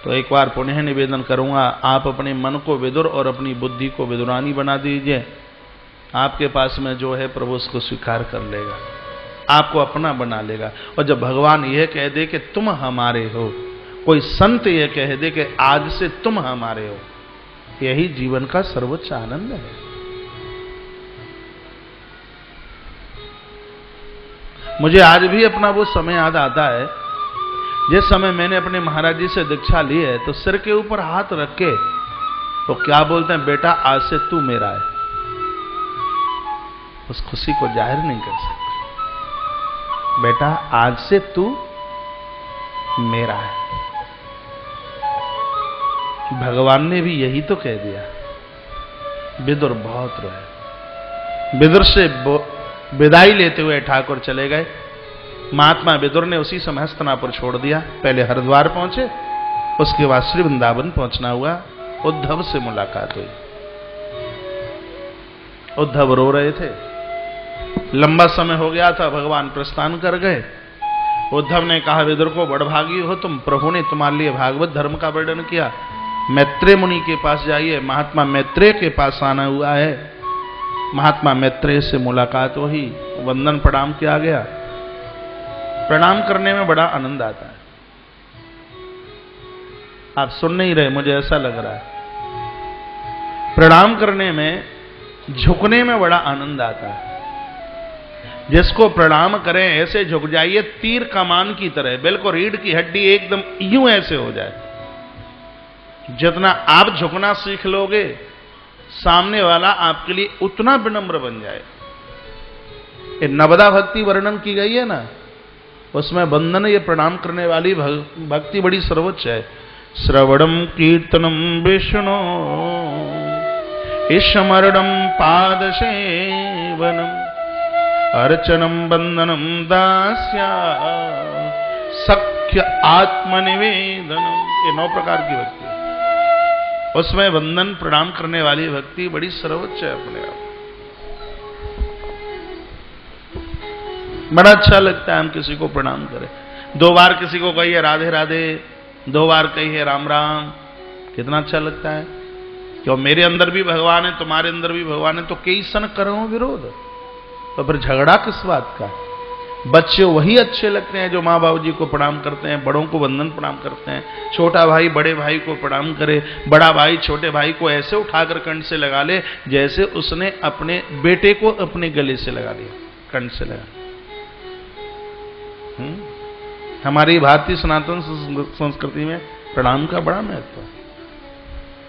तो एक बार पुनः निवेदन करूंगा, आप अपने मन को विदुर और अपनी बुद्धि को विदुरानी बना दीजिए। आपके पास में जो है प्रभु उसको स्वीकार कर लेगा, आपको अपना बना लेगा। और जब भगवान यह कह दे कि तुम हमारे हो, कोई संत यह कह दे कि आज से तुम हमारे हो, यही जीवन का सर्वोच्च आनंद है। मुझे आज भी अपना वो समय याद आता है जिस समय मैंने अपने महाराज जी से दीक्षा ली है, तो सिर के ऊपर हाथ रख के तो क्या बोलते हैं, बेटा आज से तू मेरा है। उस खुशी को जाहिर नहीं कर सकते। बेटा आज से तू मेरा है। भगवान ने भी यही तो कह दिया। विदुर बहुत रोए। विदुर से विदाई लेते हुए ठाकुर चले गए। महात्मा विदुर ने उसी समय हस्तिनापुर छोड़ दिया। पहले हरिद्वार पहुंचे, उसके बाद श्री वृंदावन पहुंचना हुआ। उद्धव से मुलाकात हुई। उद्धव रो रहे थे, लंबा समय हो गया था, भगवान प्रस्थान कर गए। उद्धव ने कहा, विदुर को बड़भागी हो तुम, प्रभु ने तुम्हारे लिए भागवत धर्म का वर्णन किया। मैत्रेय मुनि के पास जाइए, महात्मा मैत्रेय के पास आना हुआ है। महात्मा मैत्रेय से मुलाकात हुई, वंदन प्रणाम किया गया। प्रणाम करने में बड़ा आनंद आता है। आप सुन नहीं रहे, मुझे ऐसा लग रहा है। प्रणाम करने में, झुकने में बड़ा आनंद आता है। जिसको प्रणाम करें ऐसे झुक जाइए, तीर कमान की तरह, बिल्कुल रीढ़ की हड्डी एकदम यूं ऐसे हो जाए। जितना आप झुकना सीख लोगे, सामने वाला आपके लिए उतना विनम्र बन जाए। ये नवदा भक्ति वर्णन की गई है ना, उसमें वंदन, ये प्रणाम करने वाली भक्ति बड़ी सर्वोच्च है। श्रवणम कीर्तनम विष्णु स्मरणम पादसेवनम अर्चनम वंदनम दास्या सख्य आत्मनिवेदनम। ये 9 प्रकार की भक्ति है। उसमें वंदन प्रणाम करने वाली भक्ति बड़ी सर्वोच्च है अपने आप। बड़ा अच्छा लगता है हम किसी को प्रणाम करें। 2 बार किसी को कहिए राधे राधे, 2 बार कहिए राम राम, कितना अच्छा लगता है। क्यों, मेरे अंदर भी भगवान है, तुम्हारे अंदर भी भगवान है, तो कई सन करो विरोध, तो फिर झगड़ा किस बात का। बच्चे वही अच्छे लगते हैं जो माँ बाबू जी को प्रणाम करते हैं, बड़ों को वंदन प्रणाम करते हैं। छोटा भाई बड़े भाई को प्रणाम करे, बड़ा भाई छोटे भाई को ऐसे उठाकर कंठ से लगा ले जैसे उसने अपने बेटे को अपने गले से लगा लिया, कंठ से लगा। हमारी भारतीय सनातन संस्कृति में प्रणाम का बड़ा महत्व है।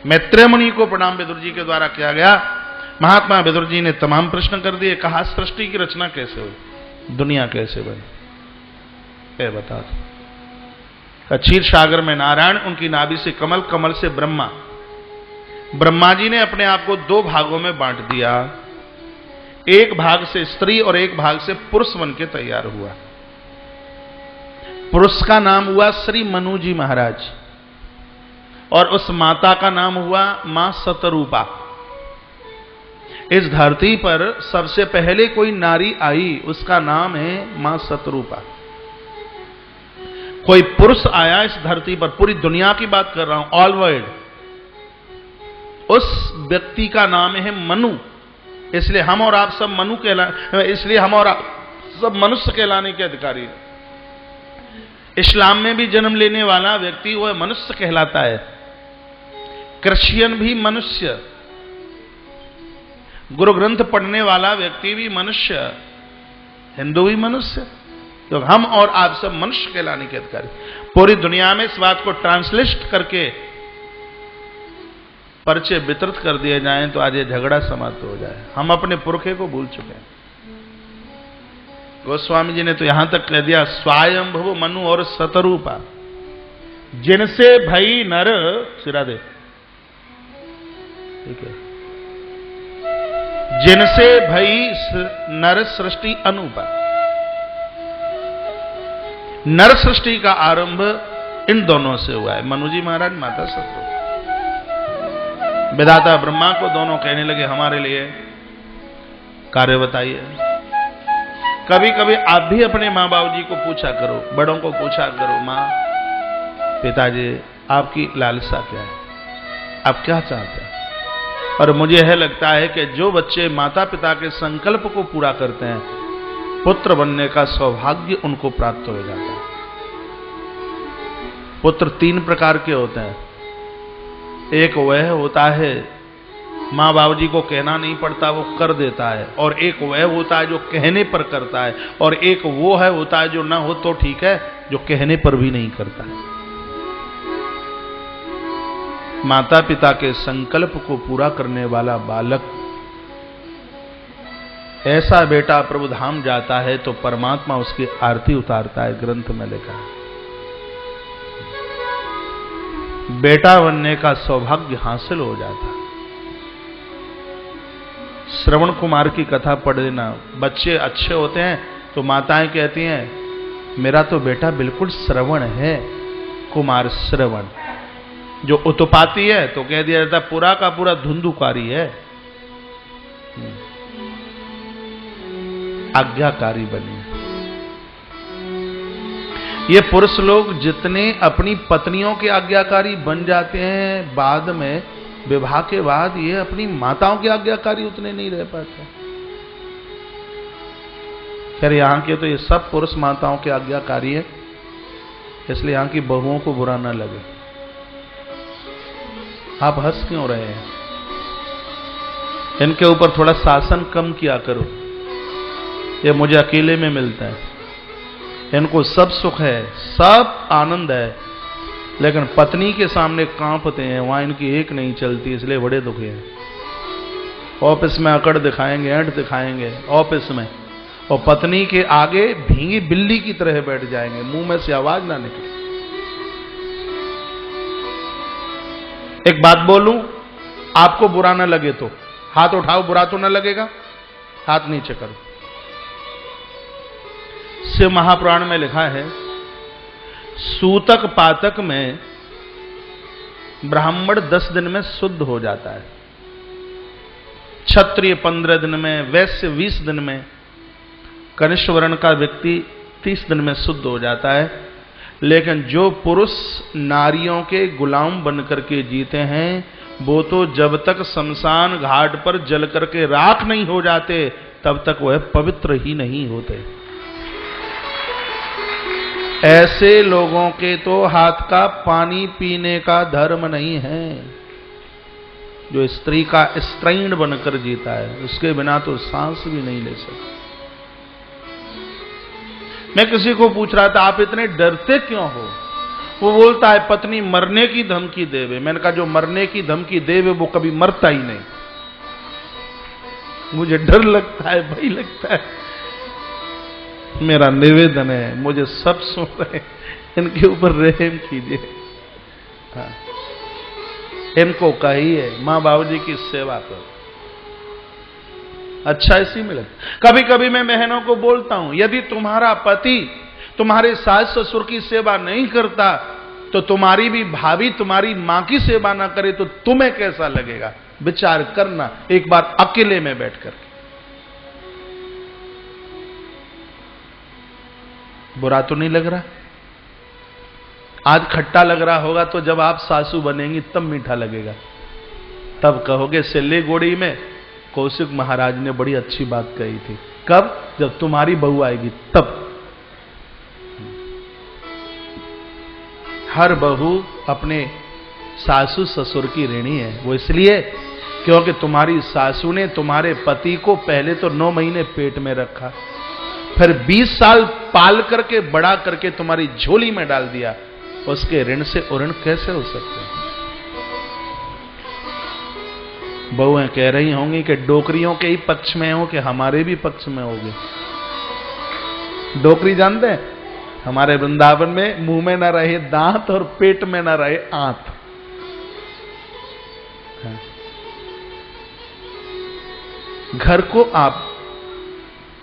मैत्रेय मुनि को प्रणाम विदुर जी के द्वारा किया गया। महात्मा विदुर जी ने तमाम प्रश्न कर दिए। कहा, सृष्टि की रचना कैसे हुई, दुनिया कैसे बनी, क्या बता दो। क्षीर सागर में नारायण, उनकी नाभि से कमल, कमल से ब्रह्मा। ब्रह्मा जी ने अपने आप को 2 भागों में बांट दिया। एक भाग से स्त्री और एक भाग से पुरुष बन के तैयार हुआ। पुरुष का नाम हुआ श्री मनु जी महाराज, और उस माता का नाम हुआ मां सतरूपा। इस धरती पर सबसे पहले कोई नारी आई, उसका नाम है मां सतरूपा। कोई पुरुष आया इस धरती पर, पूरी दुनिया की बात कर रहा हूं, ऑल वर्ल्ड, उस व्यक्ति का नाम है मनु। इसलिए हम और आप सब मनु इसलिए हम और आप सब मनुष्य कहलाने के अधिकारी हैं। इस्लाम में भी जन्म लेने वाला व्यक्ति वह मनुष्य कहलाता है। क्रिश्चियन भी मनुष्य, गुरु ग्रंथ पढ़ने वाला व्यक्ति भी मनुष्य, हिंदू भी मनुष्य। तो हम और आप सब मनुष्य कहलाने के अधिकारी। पूरी दुनिया में इस बात को ट्रांसलेट करके पर्चे वितरित कर दिए जाएं तो आज ये झगड़ा समाप्त हो जाए। हम अपने पुरखे को भूल चुके हैं। गोस्वामी जी ने तो यहां तक कह दिया, स्वयंभव मनु और सतरूपा, जिनसे भई नर, सिरा दे, ठीक है, जिनसे भई नर सृष्टि अनुपा। नर सृष्टि का आरंभ इन दोनों से हुआ है, मनु जी महाराज, माता सतरूपा। विधाता ब्रह्मा को दोनों कहने लगे, हमारे लिए कार्य बताइए। कभी कभी आप भी अपने माँ बाबू जी को पूछा करो, बड़ों को पूछा करो, माँ पिताजी आपकी लालसा क्या है, आप क्या चाहते हैं। और मुझे यह लगता है कि जो बच्चे माता पिता के संकल्प को पूरा करते हैं, पुत्र बनने का सौभाग्य उनको प्राप्त हो जाता है। पुत्र 3 प्रकार के होते हैं। एक वह होता है माँ बाबू जी को कहना नहीं पड़ता, वो कर देता है, और एक वह होता है जो कहने पर करता है, और एक वो है होता है जो ना हो तो ठीक है, जो कहने पर भी नहीं करता है। माता पिता के संकल्प को पूरा करने वाला बालक, ऐसा बेटा प्रभु धाम जाता है तो परमात्मा उसकी आरती उतारता है, ग्रंथ में लिखा है। बेटा बनने का सौभाग्य हासिल हो जाता है। श्रवण कुमार की कथा पढ़ लेना। बच्चे अच्छे होते हैं तो माताएं कहती हैं मेरा तो बेटा बिल्कुल श्रवण है, कुमार श्रवण। जो उत्पाती है तो कह दिया जाता पूरा का पूरा धुंधुकारी है, आज्ञाकारी बने। ये पुरुष लोग जितने अपनी पत्नियों के आज्ञाकारी बन जाते हैं, बाद में विवाह के बाद ये अपनी माताओं के आज्ञाकारी उतने नहीं रह पाते। खैर यहां के तो ये सब पुरुष माताओं के आज्ञाकारी है, इसलिए यहां की बहुओं को बुरा ना लगे। आप हंस क्यों रहे हैं? इनके ऊपर थोड़ा शासन कम किया करो, ये मुझे अकेले में मिलता है। इनको सब सुख है, सब आनंद है, लेकिन पत्नी के सामने कांपते हैं, वहां इनकी एक नहीं चलती, इसलिए बड़े दुखी हैं। ऑफिस में अकड़ दिखाएंगे, ऐंठ दिखाएंगे ऑफिस में, और पत्नी के आगे भींगी बिल्ली की तरह बैठ जाएंगे, मुंह में से आवाज ना निकले। एक बात बोलूं, आपको बुरा ना लगे तो हाथ उठाओ, बुरा तो ना लगेगा, हाथ नीचे करो। शिव महापुराण में लिखा है सूतक पातक में ब्राह्मण 10 दिन में शुद्ध हो जाता है, क्षत्रिय 15 दिन में, वैश्य 20 दिन में, कनिष्ठ वर्ण का व्यक्ति 30 दिन में शुद्ध हो जाता है। लेकिन जो पुरुष नारियों के गुलाम बन करके जीते हैं, वो तो जब तक शमशान घाट पर जल करके राख नहीं हो जाते तब तक वह पवित्र ही नहीं होते। ऐसे लोगों के तो हाथ का पानी पीने का धर्म नहीं है। जो स्त्री का स्त्रैण बनकर जीता है, उसके बिना तो सांस भी नहीं ले सकता। मैं किसी को पूछ रहा था आप इतने डरते क्यों हो? वो बोलता है पत्नी मरने की धमकी देवे। मैंने कहा जो मरने की धमकी देवे वो कभी मरता ही नहीं। मुझे डर लगता है, भय लगता है। मेरा निवेदन है, मुझे सब सुन रहे हैं, इनके ऊपर रहम कीजिए। हाँ, इनको कहिए मां बाबूजी की सेवा करो, अच्छा इसी में लगता। कभी कभी मैं बहनों को बोलता हूं यदि तुम्हारा पति तुम्हारे सास ससुर की सेवा नहीं करता तो तुम्हारी भी भाभी तुम्हारी मां की सेवा ना करे तो तुम्हें कैसा लगेगा? विचार करना एक बार अकेले में बैठकर। बुरा तो नहीं लग रहा? आज खट्टा लग रहा होगा तो जब आप सासू बनेंगी तब मीठा लगेगा। तब कहोगे सिल्ली गोड़ी में कौशिक महाराज ने बड़ी अच्छी बात कही थी। कब? जब तुम्हारी बहू आएगी तब। हर बहू अपने सासू ससुर की ऋणी है। वो इसलिए क्योंकि तुम्हारी सासू ने तुम्हारे पति को पहले तो 9 महीने पेट में रखा, फिर 20 साल पाल करके बड़ा करके तुम्हारी झोली में डाल दिया। उसके ऋण से उऋण कैसे हो सकते हैं? बहुएं कह रही होंगी कि डोकरियों के ही पक्ष में हो कि हमारे भी पक्ष में होगे। डोकरी जानते हैं? हमारे वृंदावन में मुंह में ना रहे दांत और पेट में ना रहे आंत। घर को आप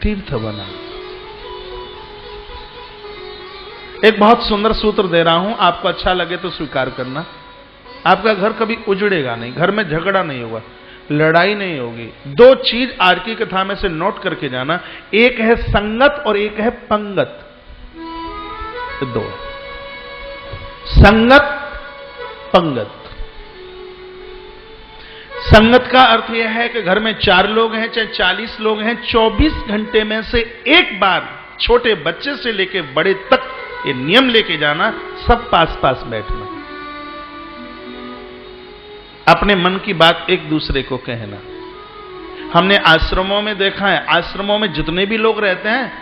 तीर्थ बनाइए। एक बहुत सुंदर सूत्र दे रहा हूं, आपको अच्छा लगे तो स्वीकार करना। आपका घर कभी उजड़ेगा नहीं, घर में झगड़ा नहीं होगा, लड़ाई नहीं होगी। 2 चीज आज की कथा में से नोट करके जाना, एक है संगत और एक है पंगत। 2 संगत पंगत। संगत का अर्थ यह है कि घर में 4 लोग हैं चाहे 40 लोग हैं, 24 घंटे में से एक बार छोटे बच्चे से लेके बड़े तक ये नियम लेके जाना, सब पास पास बैठना, अपने मन की बात एक दूसरे को कहना। हमने आश्रमों में देखा है, आश्रमों में जितने भी लोग रहते हैं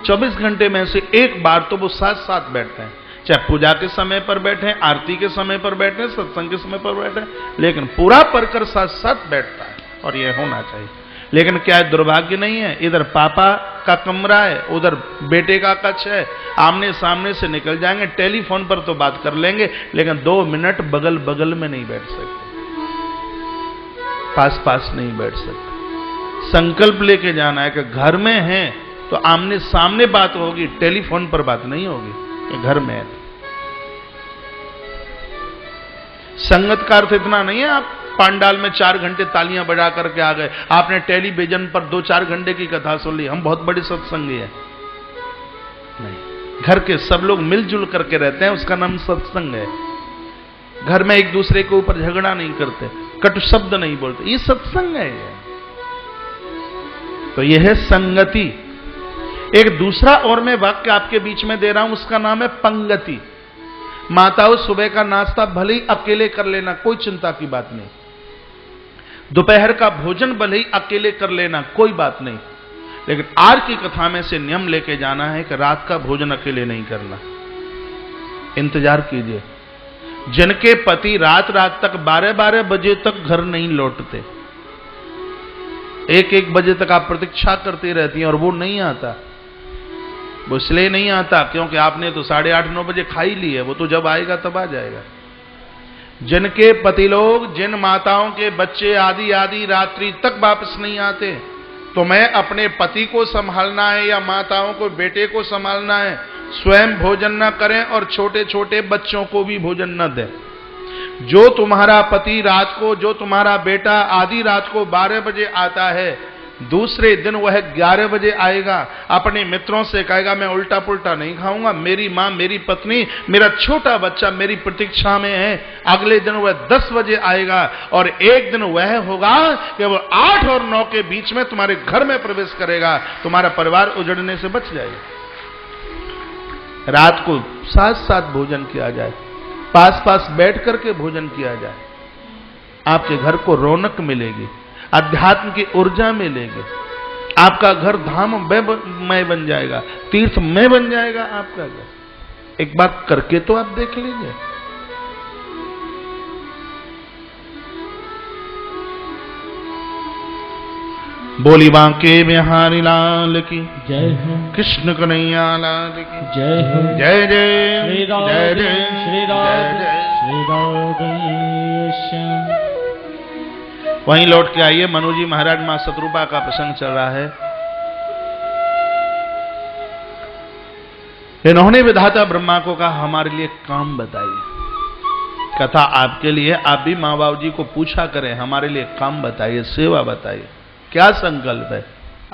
24 घंटे में से एक बार तो वो साथ साथ बैठते हैं, चाहे पूजा के समय पर बैठे, आरती के समय पर बैठे, सत्संग के समय पर बैठे, लेकिन पूरा परिकर साथ साथ बैठता है और यह होना चाहिए। लेकिन क्या है, दुर्भाग्य नहीं है, इधर पापा का कमरा है, उधर बेटे का कक्ष है, आमने सामने से निकल जाएंगे, टेलीफोन पर तो बात कर लेंगे लेकिन 2 मिनट बगल बगल में नहीं बैठ सकते, पास पास नहीं बैठ सकते। संकल्प लेके जाना है कि घर में है तो आमने सामने बात होगी, टेलीफोन पर बात नहीं होगी कि घर में है। संगत का अर्थ इतना नहीं है आप पांडाल में 4 घंटे तालियां बजा करके आ गए, आपने टेलीविजन पर 2-4 घंटे की कथा सुन ली, हम बहुत बड़े सत्संगी हैं। नहीं, घर के सब लोग मिलजुल करके रहते हैं, उसका नाम सत्संग है। घर में एक दूसरे के ऊपर झगड़ा नहीं करते, कटु शब्द नहीं बोलते, ये सत्संग है। तो यह है संगति। एक दूसरा और मैं वाक्य आपके बीच में दे रहा हूं, उसका नाम है पंगति। माताओं, सुबह का नाश्ता भले ही अकेले कर लेना, कोई चिंता की बात नहीं। दोपहर का भोजन भले ही अकेले कर लेना, कोई बात नहीं। लेकिन आज की कथा में से नियम लेके जाना है कि रात का भोजन अकेले नहीं करना। इंतजार कीजिए। जिनके पति रात रात तक 12-12 बजे तक घर नहीं लौटते, 1-1 बजे तक आप प्रतीक्षा करती रहती हैं और वो नहीं आता। वो इसलिए नहीं आता क्योंकि आपने तो 8:30-9 बजे खा ही ली है, वो तो जब आएगा तब आ जाएगा। जिनके पति लोग, जिन माताओं के बच्चे आधी आधी रात्रि तक वापस नहीं आते, तो मैं अपने पति को संभालना है या माताओं को, बेटे को संभालना है, स्वयं भोजन न करें और छोटे छोटे बच्चों को भी भोजन न दें। जो तुम्हारा पति रात को, जो तुम्हारा बेटा आधी रात को 12 बजे आता है, दूसरे दिन वह 11 बजे आएगा, अपने मित्रों से कहेगा मैं उल्टा पुल्टा नहीं खाऊंगा, मेरी मां, मेरी पत्नी, मेरा छोटा बच्चा मेरी प्रतीक्षा में है। अगले दिन वह 10 बजे आएगा और एक दिन वह होगा कि वह 8 और 9 के बीच में तुम्हारे घर में प्रवेश करेगा, तुम्हारा परिवार उजड़ने से बच जाएगा। रात को साथ साथ भोजन किया जाए, पास पास बैठ करके भोजन किया जाए, आपके घर को रौनक मिलेगी, अध्यात्म की ऊर्जा मिलेगी, आपका घर धाममय बन जाएगा, तीर्थमय बन जाएगा आपका घर। एक बार करके तो आप देख लीजिए। बोली बांके बिहारी लाल की जय हो, कृष्ण कन्हैया लाल की जय हो, जय जय श्री जय राधे, जय श्री जय राधे, जय। श्री राधेश्याम। वहीं लौट के आइए। मनु जी महाराज मां शत्रुपा का प्रसंग चल रहा है। इन्होंने विधाता ब्रह्मा को कहा हमारे लिए काम बताइए। कथा आपके लिए, आप भी मां बाबू जी को पूछा करें हमारे लिए काम बताइए, सेवा बताइए, क्या संकल्प है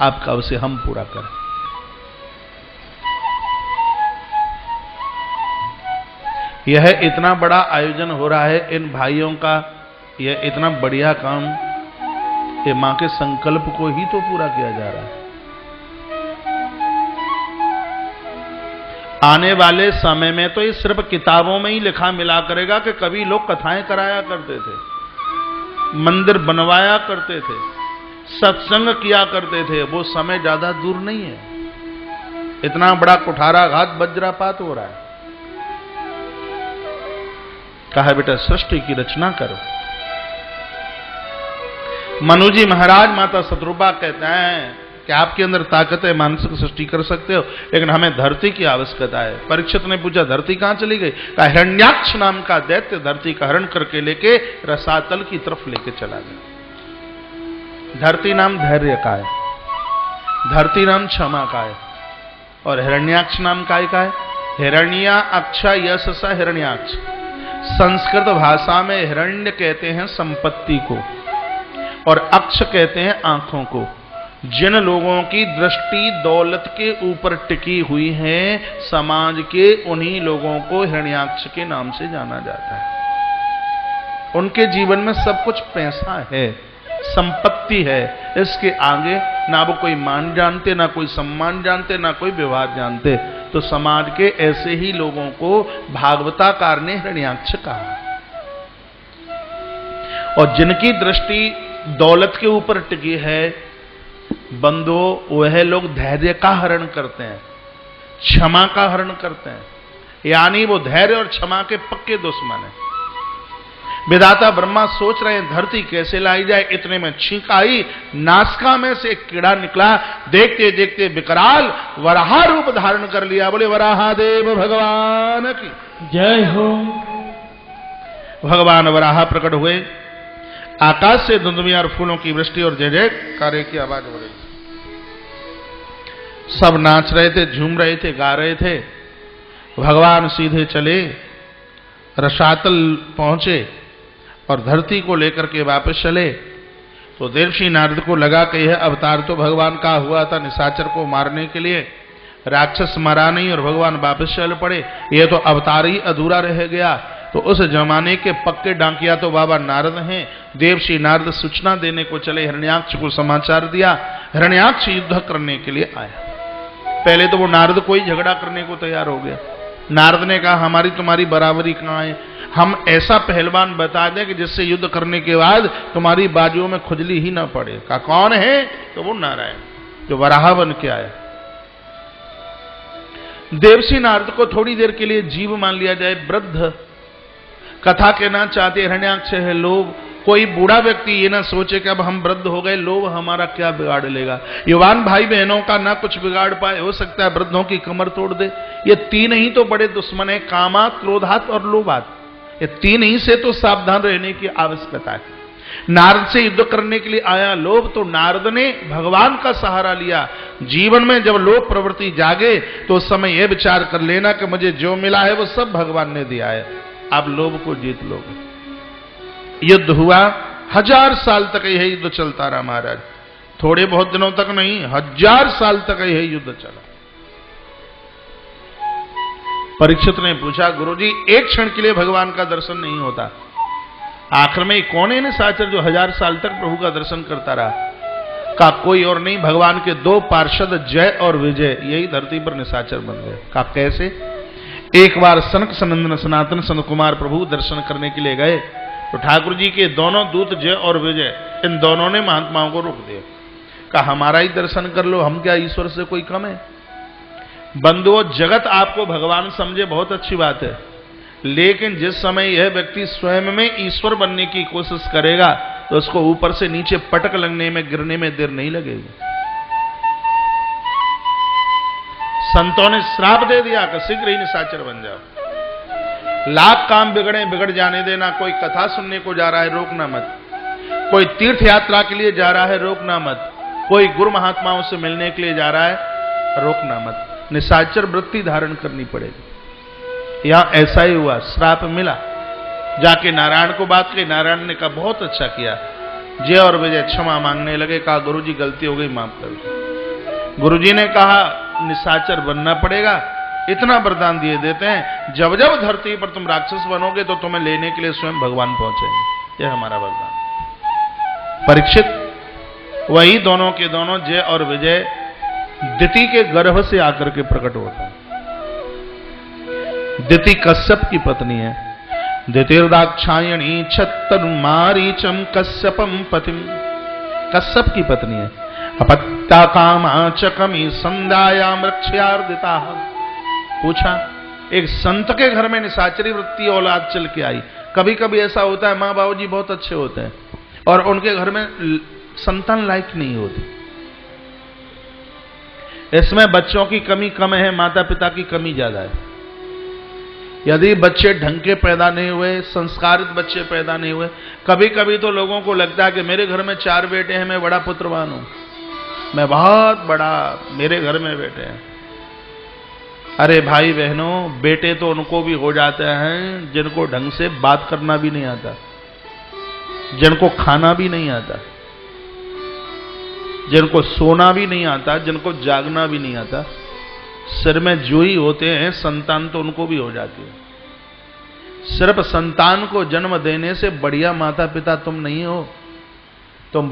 आपका, उसे हम पूरा करें। यह इतना बड़ा आयोजन हो रहा है इन भाइयों का, यह इतना बढ़िया काम, ये मां के संकल्प को ही तो पूरा किया जा रहा है। आने वाले समय में तो ये सिर्फ किताबों में ही लिखा मिला करेगा कि कभी लोग कथाएं कराया करते थे, मंदिर बनवाया करते थे, सत्संग किया करते थे, वो समय ज्यादा दूर नहीं है। इतना बड़ा कुठाराघात वज्रपात हो रहा है। कहा बेटा सृष्टि की रचना करो। मनु जी महाराज माता शत्रुपा कहते हैं कि आपके अंदर ताकत है, मानसिक सृष्टि कर सकते हो, लेकिन हमें धरती की आवश्यकता है। परीक्षित ने पूछा धरती कहां चली गई? कहा हिरण्याक्ष नाम का दैत्य धरती का हरण करके लेके रसातल की तरफ लेके चला गया। धरती नाम धैर्य का है, धरती नाम क्षमा का है, और हिरण्याक्ष नाम का है हिरण्या अक्ष यश स हिरण्याक्ष। संस्कृत भाषा में हिरण्य कहते हैं संपत्ति को और अक्ष कहते हैं आंखों को। जिन लोगों की दृष्टि दौलत के ऊपर टिकी हुई है समाज के, उन्हीं लोगों को हिरण्याक्ष के नाम से जाना जाता है। उनके जीवन में सब कुछ पैसा है, संपत्ति है, इसके आगे ना वो कोई मान जानते, ना कोई सम्मान जानते, ना कोई व्यवहार जानते। तो समाज के ऐसे ही लोगों को भागवताकार ने हिरण्याक्ष कहा। और जिनकी दृष्टि दौलत के ऊपर टिकी है बंधो, वह लोग धैर्य का हरण करते हैं, क्षमा का हरण करते हैं, यानी वो धैर्य और क्षमा के पक्के दुश्मन है। विधाता ब्रह्मा सोच रहे हैं धरती कैसे लाई जाए, इतने में छींक आई, नासिका में से एक कीड़ा निकला, देखते देखते विकराल वराह रूप धारण कर लिया। बोले वराहदेव भगवान की जय हो। भगवान वराह प्रकट हुए, आकाश से धुंधुमियार फूलों की वृष्टि और जय जयकारे की आवाज हो रही थी। सब नाच रहे थे, झूम रहे थे, गा रहे थे। भगवान सीधे चले, रसातल पहुंचे और धरती को लेकर के वापस चले। तो देवर्षि नारद को लगा कि यह अवतार तो भगवान का हुआ था निशाचर को मारने के लिए, राक्षस मरा नहीं और भगवान वापस चल पड़े, यह तो अवतार ही अधूरा रह गया। तो उस जमाने के पक्के डांकिया तो बाबा नारद हैं। देवर्षि नारद सूचना देने को चले, हिरण्याक्ष को समाचार दिया। हिरण्याक्ष युद्ध करने के लिए आया। पहले तो वो नारद को ही झगड़ा करने को तैयार हो गया। नारद ने कहा हमारी तुम्हारी बराबरी कहां है, हम ऐसा पहलवान बता दें कि जिससे युद्ध करने के बाद तुम्हारी बाजुओं में खुजली ही ना पड़े। कहा कौन है? तो वो नारायण जो वराह बन के आया। देवर्षि नारद को थोड़ी देर के लिए जीव मान लिया जाए, वृद्ध कथा कहना चाहते, हिरण्याक्ष है, लोभ। कोई बूढ़ा व्यक्ति ये ना सोचे कि अब हम वृद्ध हो गए, लोभ हमारा क्या बिगाड़ लेगा। युवान भाई बहनों का ना कुछ बिगाड़ पाए, हो सकता है वृद्धों की कमर तोड़ दे। ये तीन ही तो बड़े दुश्मन है, कामात, क्रोधात और लोभात। ये तीन ही से तो सावधान रहने की आवश्यकता है। नारद से युद्ध करने के लिए आया लोभ, तो नारद ने भगवान का सहारा लिया। जीवन में जब लोभ प्रवृत्ति जागे तो उस समय यह विचार कर लेना कि मुझे जो मिला है वो सब भगवान ने दिया है, आप लोभ को जीत लोगे। युद्ध हुआ, 1000 साल तक यह युद्ध चलता रहा महाराज। थोड़े बहुत दिनों तक नहीं, 1000 साल तक यह युद्ध चला। परीक्षित ने पूछा गुरुजी एक क्षण के लिए भगवान का दर्शन नहीं होता। आखिर में कौन है निशाचर जो 1000 साल तक प्रभु का दर्शन करता रहा? का कोई और नहीं, भगवान के दो पार्षद जय और विजय, यही धरती पर निशाचर बन गए। का कैसे? एक बार सनक सनंदन सनातन सनत कुमार प्रभु दर्शन करने के लिए गए तो ठाकुर जी के दोनों दूत जय और विजय, इन दोनों ने महात्माओं को रोक दिया। कहा हमारा ही दर्शन कर लो, हम क्या ईश्वर से कोई कम है? बंधुओं, जगत आपको भगवान समझे बहुत अच्छी बात है, लेकिन जिस समय यह व्यक्ति स्वयं में ईश्वर बनने की कोशिश करेगा तो उसको ऊपर से नीचे पटक लगने में, गिरने में देर नहीं लगेगी। संतों ने श्राप दे दिया कि शीघ्र ही निशाचर बन जाओ। लाख काम बिगड़े, बिगड़ जाने देना। कोई कथा सुनने को जा रहा है, रोकना मत। कोई तीर्थ यात्रा के लिए जा रहा है, रोकना मत। कोई गुरु महात्माओं से मिलने के लिए जा रहा है, रोकना मत। निशाचर वृत्ति धारण करनी पड़ेगी। यहां ऐसा ही हुआ, श्राप मिला। जाके नारायण को बात की, नारायण ने कहा बहुत अच्छा किया। जय और विजय क्षमा मांगने लगे। कहा गुरुजी गलती हो गई, माफ कर दो। गुरुजी ने कहा निशाचर बनना पड़ेगा, इतना वरदान दिए देते हैं, जब जब धरती पर तुम राक्षस बनोगे तो तुम्हें लेने के लिए स्वयं भगवान पहुंचेंगे। यह हमारा वरदान। परीक्षित वही दोनों के दोनों जय और विजय दिति के गर्भ से आकर के प्रकट होता है। दिति कश्यप की पत्नी है। दितिर्दाक्षायणी छत्तनुमारीचम कश्यपम पतिम, कश्यप की पत्नी है। अपत्या कामाचकमी संध्यायाम रक्ष्यार्दिता। पूछा, एक संत के घर में निशाचरी वृत्ति औलाद चल के आई। कभी कभी ऐसा होता है, माँ बाबू जी बहुत अच्छे होते हैं और उनके घर में संतान लायक नहीं होती। इसमें बच्चों की कमी कम है, माता पिता की कमी ज्यादा है। यदि बच्चे ढंग के पैदा नहीं हुए, संस्कारित बच्चे पैदा नहीं हुए, कभी कभी तो लोगों को लगता है कि मेरे घर में 4 बेटे हैं, मैं बड़ा पुत्रवान हूं, मैं बहुत बड़ा, मेरे घर में बेटे हैं। अरे भाई बहनों, बेटे तो उनको भी हो जाते हैं जिनको ढंग से बात करना भी नहीं आता, जिनको खाना भी नहीं आता, जिनको सोना भी नहीं आता, जिनको जागना भी नहीं आता। सिर में जो ही होते हैं संतान तो उनको भी हो जाती है। सिर्फ संतान को जन्म देने से बढ़िया माता पिता तुम नहीं हो, तुम